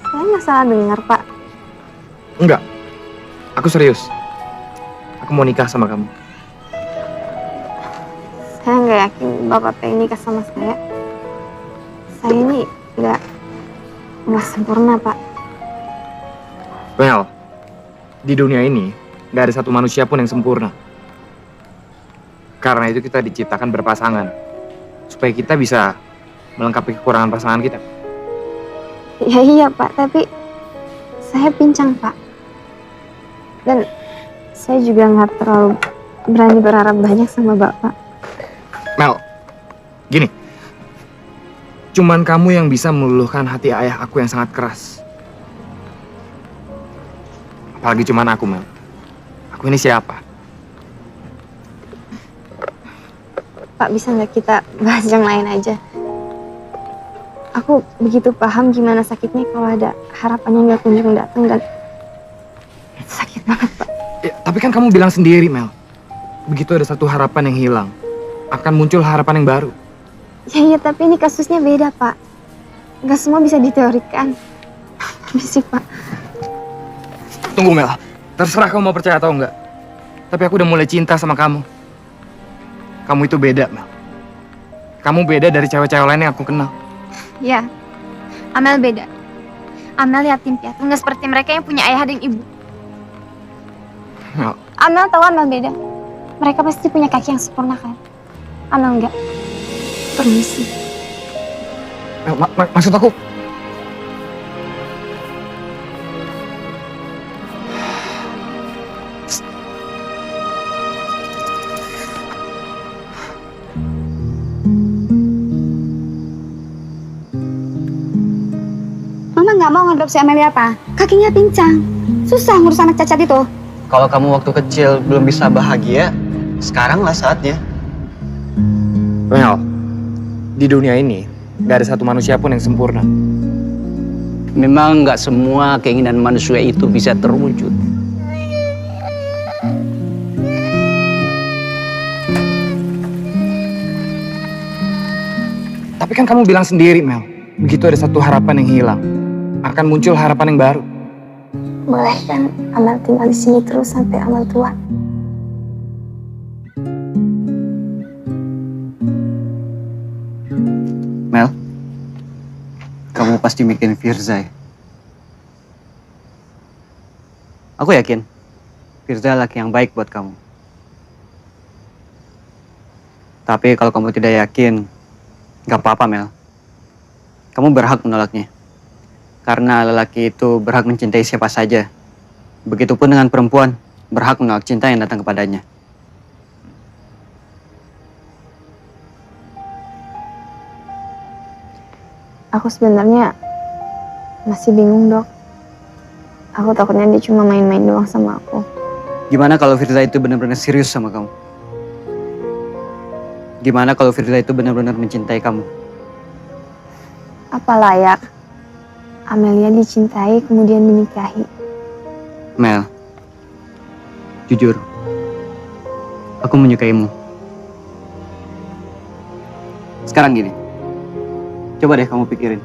Saya nggak salah dengar, Pak. Enggak, aku serius. Aku mau nikah sama kamu. Saya nggak yakin Bapak pengen nikah sama saya. Saya ini nggak sempurna, Pak. Mel, di dunia ini nggak ada satu manusia pun yang sempurna. Karena itu kita diciptakan berpasangan, supaya kita bisa melengkapi kekurangan pasangan kita. Ya iya, Pak, tapi saya pincang, Pak. Dan saya juga nggak terlalu berani berharap banyak sama Bapak. Mel, gini. Cuman kamu yang bisa meluluhkan hati ayah aku yang sangat keras. Apalagi cuman aku, Mel. Aku ini siapa? Pak, bisa nggak kita bahas yang lain aja? Aku begitu paham gimana sakitnya kalau ada harapan yang nggak kunjung datang dan itu sakit banget, Pak. Ya, tapi kan kamu bilang sendiri, Mel. Begitu ada satu harapan yang hilang, akan muncul harapan yang baru. Ya iya, tapi ini kasusnya beda, Pak. Nggak semua bisa diteorikan. Permisi, Pak. Tunggu, Mel. Terserah kamu mau percaya atau enggak. Tapi aku udah mulai cinta sama kamu. Kamu itu beda, Mel. Kamu beda dari cewek-cewek lain yang aku kenal. Ya, Amel beda. Amel yatim piatu, nggak seperti mereka yang punya ayah dan ibu. Mel, Amel tahu Amel beda. Mereka pasti punya kaki yang sempurna kan? Amel enggak. Permisi. Mel, maksud aku... Mama nggak mau ngadopsi Amelia, apa? Kakinya pincang. Susah ngurus anak cacat itu. Kalau kamu waktu kecil belum bisa bahagia, sekaranglah saatnya. Mel, di dunia ini gak ada satu manusia pun yang sempurna. Memang nggak semua keinginan manusia itu bisa terwujud. Tapi kan kamu bilang sendiri, Mel. Begitu ada satu harapan yang hilang, akan muncul harapan yang baru. Boleh kan Amel tinggal di sini terus sampai Amel tua? kamu pasti mikirin Firza ya. Aku yakin Firza laki yang baik buat kamu. Tapi kalau kamu tidak yakin, gak apa-apa Mel. Kamu berhak menolaknya. Karena lelaki itu berhak mencintai siapa saja. Begitupun dengan perempuan, berhak menolak cinta yang datang kepadanya. Aku sebenarnya masih bingung, Dok. Aku takutnya dia cuma main-main doang sama aku. Gimana kalau Firza itu benar-benar serius sama kamu? Gimana kalau Firza itu benar-benar mencintai kamu? Apa layak Amelia dicintai kemudian dinikahi? Mel, jujur, aku menyukaimu. Sekarang gini, coba deh kamu pikirin.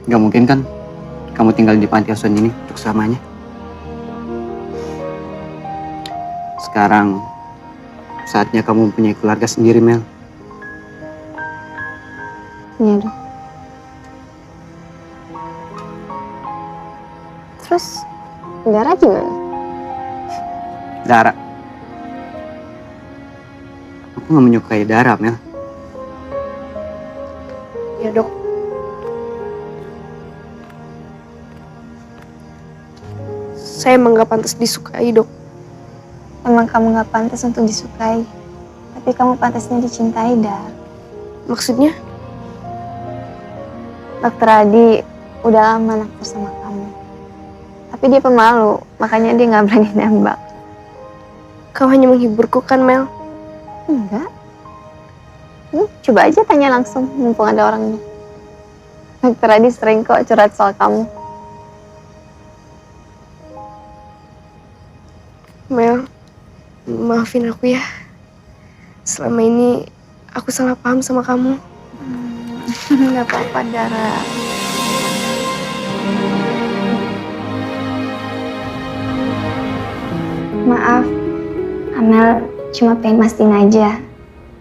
Gak mungkin kan kamu tinggal di panti asuhan ini untuk selamanya. Sekarang saatnya kamu mempunyai keluarga sendiri, Mel. Iya, Dok. Terus Dara gimana? Dara. Aku gak menyukai Dara, Mel. Ya dok. Saya emang gak pantas disukai, Dok. Emang kamu gak pantas untuk disukai. Tapi kamu pantasnya dicintai, Dar. Maksudnya? Dokter Adi udah lama naksir sama kamu. Tapi dia pemalu, makanya dia gak berani nembak. Kau hanya menghiburku kan, Mel? Enggak. Coba aja tanya langsung, mumpung ada orangnya. Dokter Adi sering kok curhat soal kamu. Mel, maafin aku ya. Selama ini aku salah paham sama kamu. Gak apa-apa, Dara. Maaf, Amel cuma pengen mastiin aja.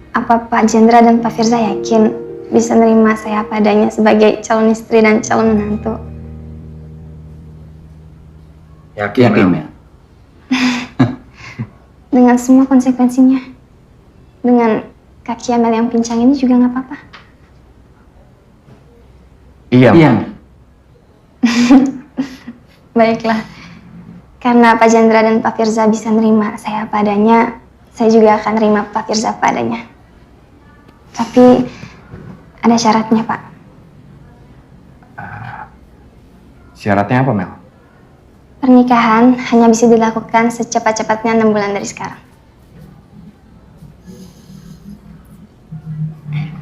Apa Pak Jendra dan Pak Firza yakin bisa nerima saya apa adanya sebagai calon istri dan calon menantu? Yakin, Mel. Dengan semua konsekuensinya. Dengan kaki Amel yang pincang ini juga nggak apa-apa. Iya, Mel. Baiklah. Karena Pak Jendra dan Pak Firza bisa nerima saya apa adanya, saya juga akan nerima Pak Firza apa adanya. Tapi ada syaratnya, Pak. Syaratnya apa, Mel? Pernikahan hanya bisa dilakukan secepat-cepatnya 6 bulan dari sekarang.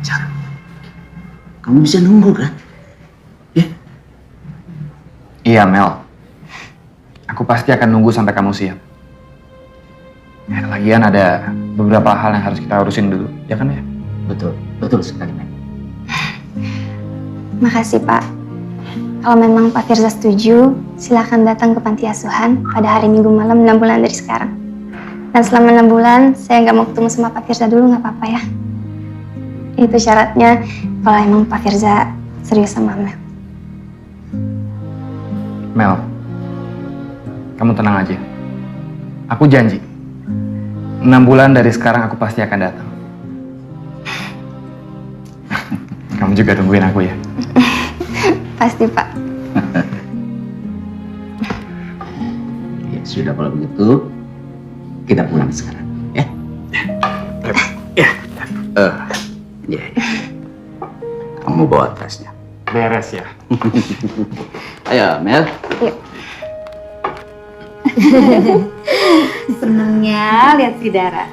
Cara, kamu bisa nunggu kan? Ya? Iya, Mel. Aku pasti akan nunggu sampai kamu siap. Ya, lagian ada beberapa hal yang harus kita urusin dulu, ya kan ya? Betul, betul sekali, Mel. Makasih, Pak. Kalau memang Pak Firza setuju, silakan datang ke panti asuhan pada hari Minggu malam 6 bulan dari sekarang. Dan selama 6 bulan, saya nggak mau ketemu sama Pak Firza dulu, nggak apa-apa ya. Itu syaratnya kalau emang Pak Firza serius sama Mel. Mel, kamu tenang aja. Aku janji, 6 bulan dari sekarang aku pasti akan datang. Kamu juga tungguin aku ya. Pasti, Pak. Ya sudah kalau begitu, kita pulang sekarang, ya? Ya. Ya. Kamu bawa tasnya. Beres ya. Ayo, Mel. Yuk. Senengnya lihat si Dara.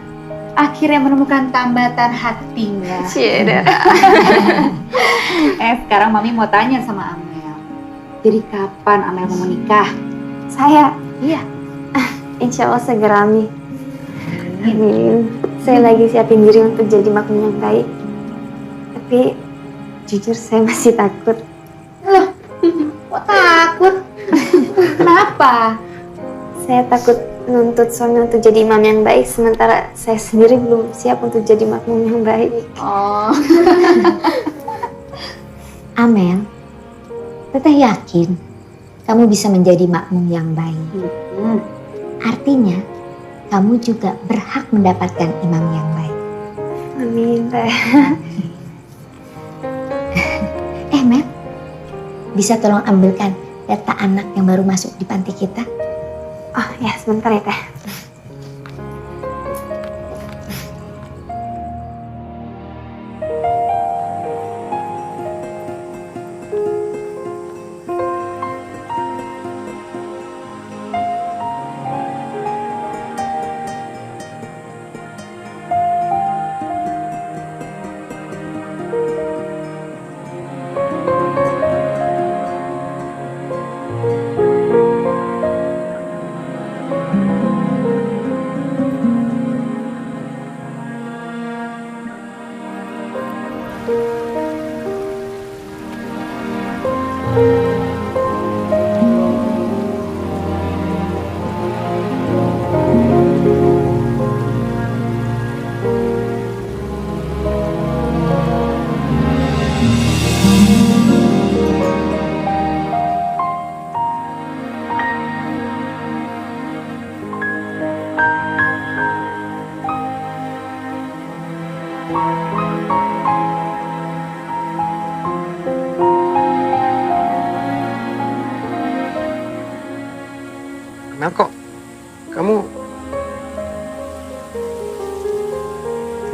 Akhirnya menemukan tambatan hatinya. Cie, Dara. Sekarang Mami mau tanya sama Amel. Jadi kapan Amel mau menikah? Saya? Iya. Insya Allah segera, Mi. Amin. Saya lagi siapin diri untuk jadi makmum yang baik. Tapi jujur saya masih takut. Loh, kok takut? Kenapa? Saya takut menuntut suami untuk jadi imam yang baik, sementara saya sendiri belum siap untuk jadi makmum yang baik. Oh. Amel, Teteh yakin kamu bisa menjadi makmum yang baik. Artinya, kamu juga berhak mendapatkan imam yang baik. Amin, Teh. Mel, bisa tolong ambilkan data anak yang baru masuk di panti kita? Oh ya, sebentar ya, Teh. Mel, kok kamu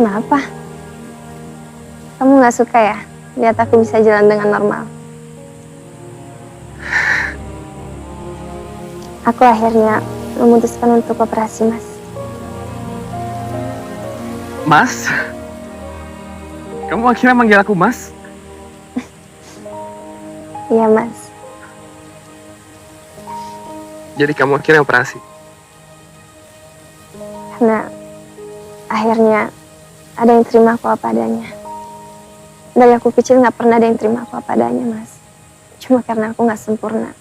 Kenapa? Kamu nggak suka ya lihat aku bisa jalan dengan normal? Aku akhirnya memutuskan untuk operasi, Mas. Mas? Kamu akhirnya manggil aku Mas? Iya, Mas. Jadi kamu akhirnya operasi? Karena akhirnya ada yang terima aku apa adanya. Dari aku kecil nggak pernah ada yang terima aku apa adanya, Mas. Cuma karena aku nggak sempurna.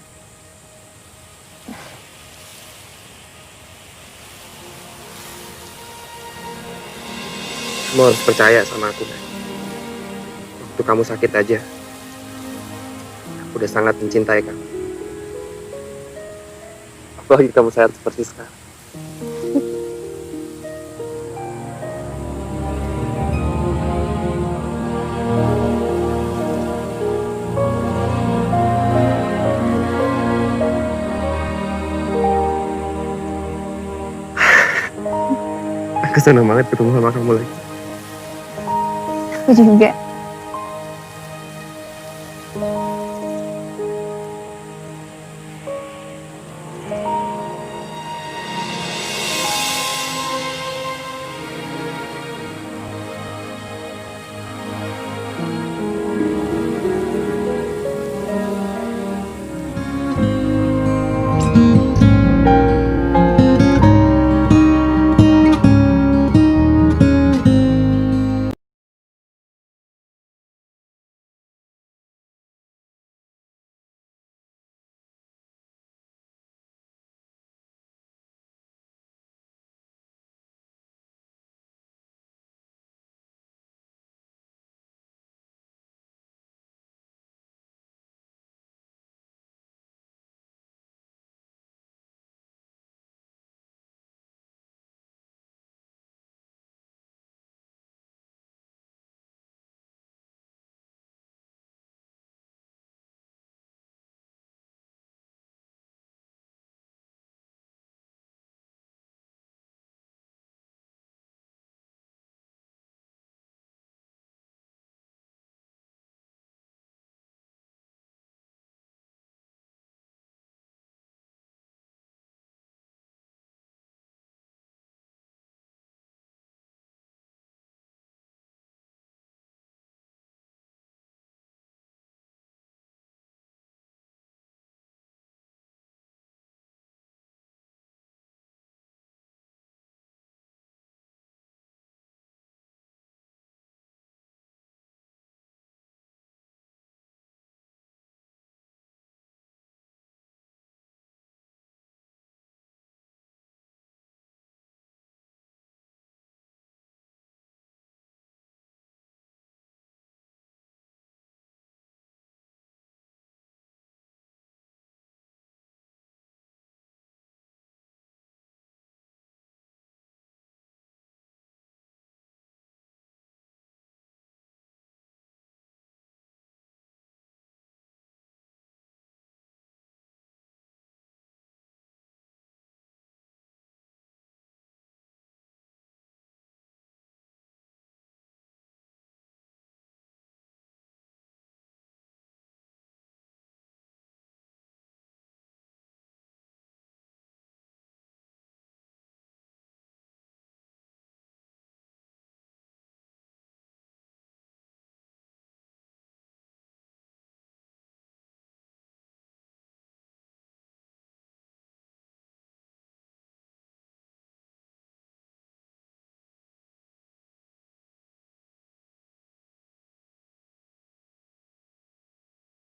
Kamu harus percaya sama aku, kan? Waktu kamu sakit aja, aku udah sangat mencintai kamu. Apalagi kamu sehat seperti sekarang. Aku senang banget ketemu sama kamu lagi. Aku juga.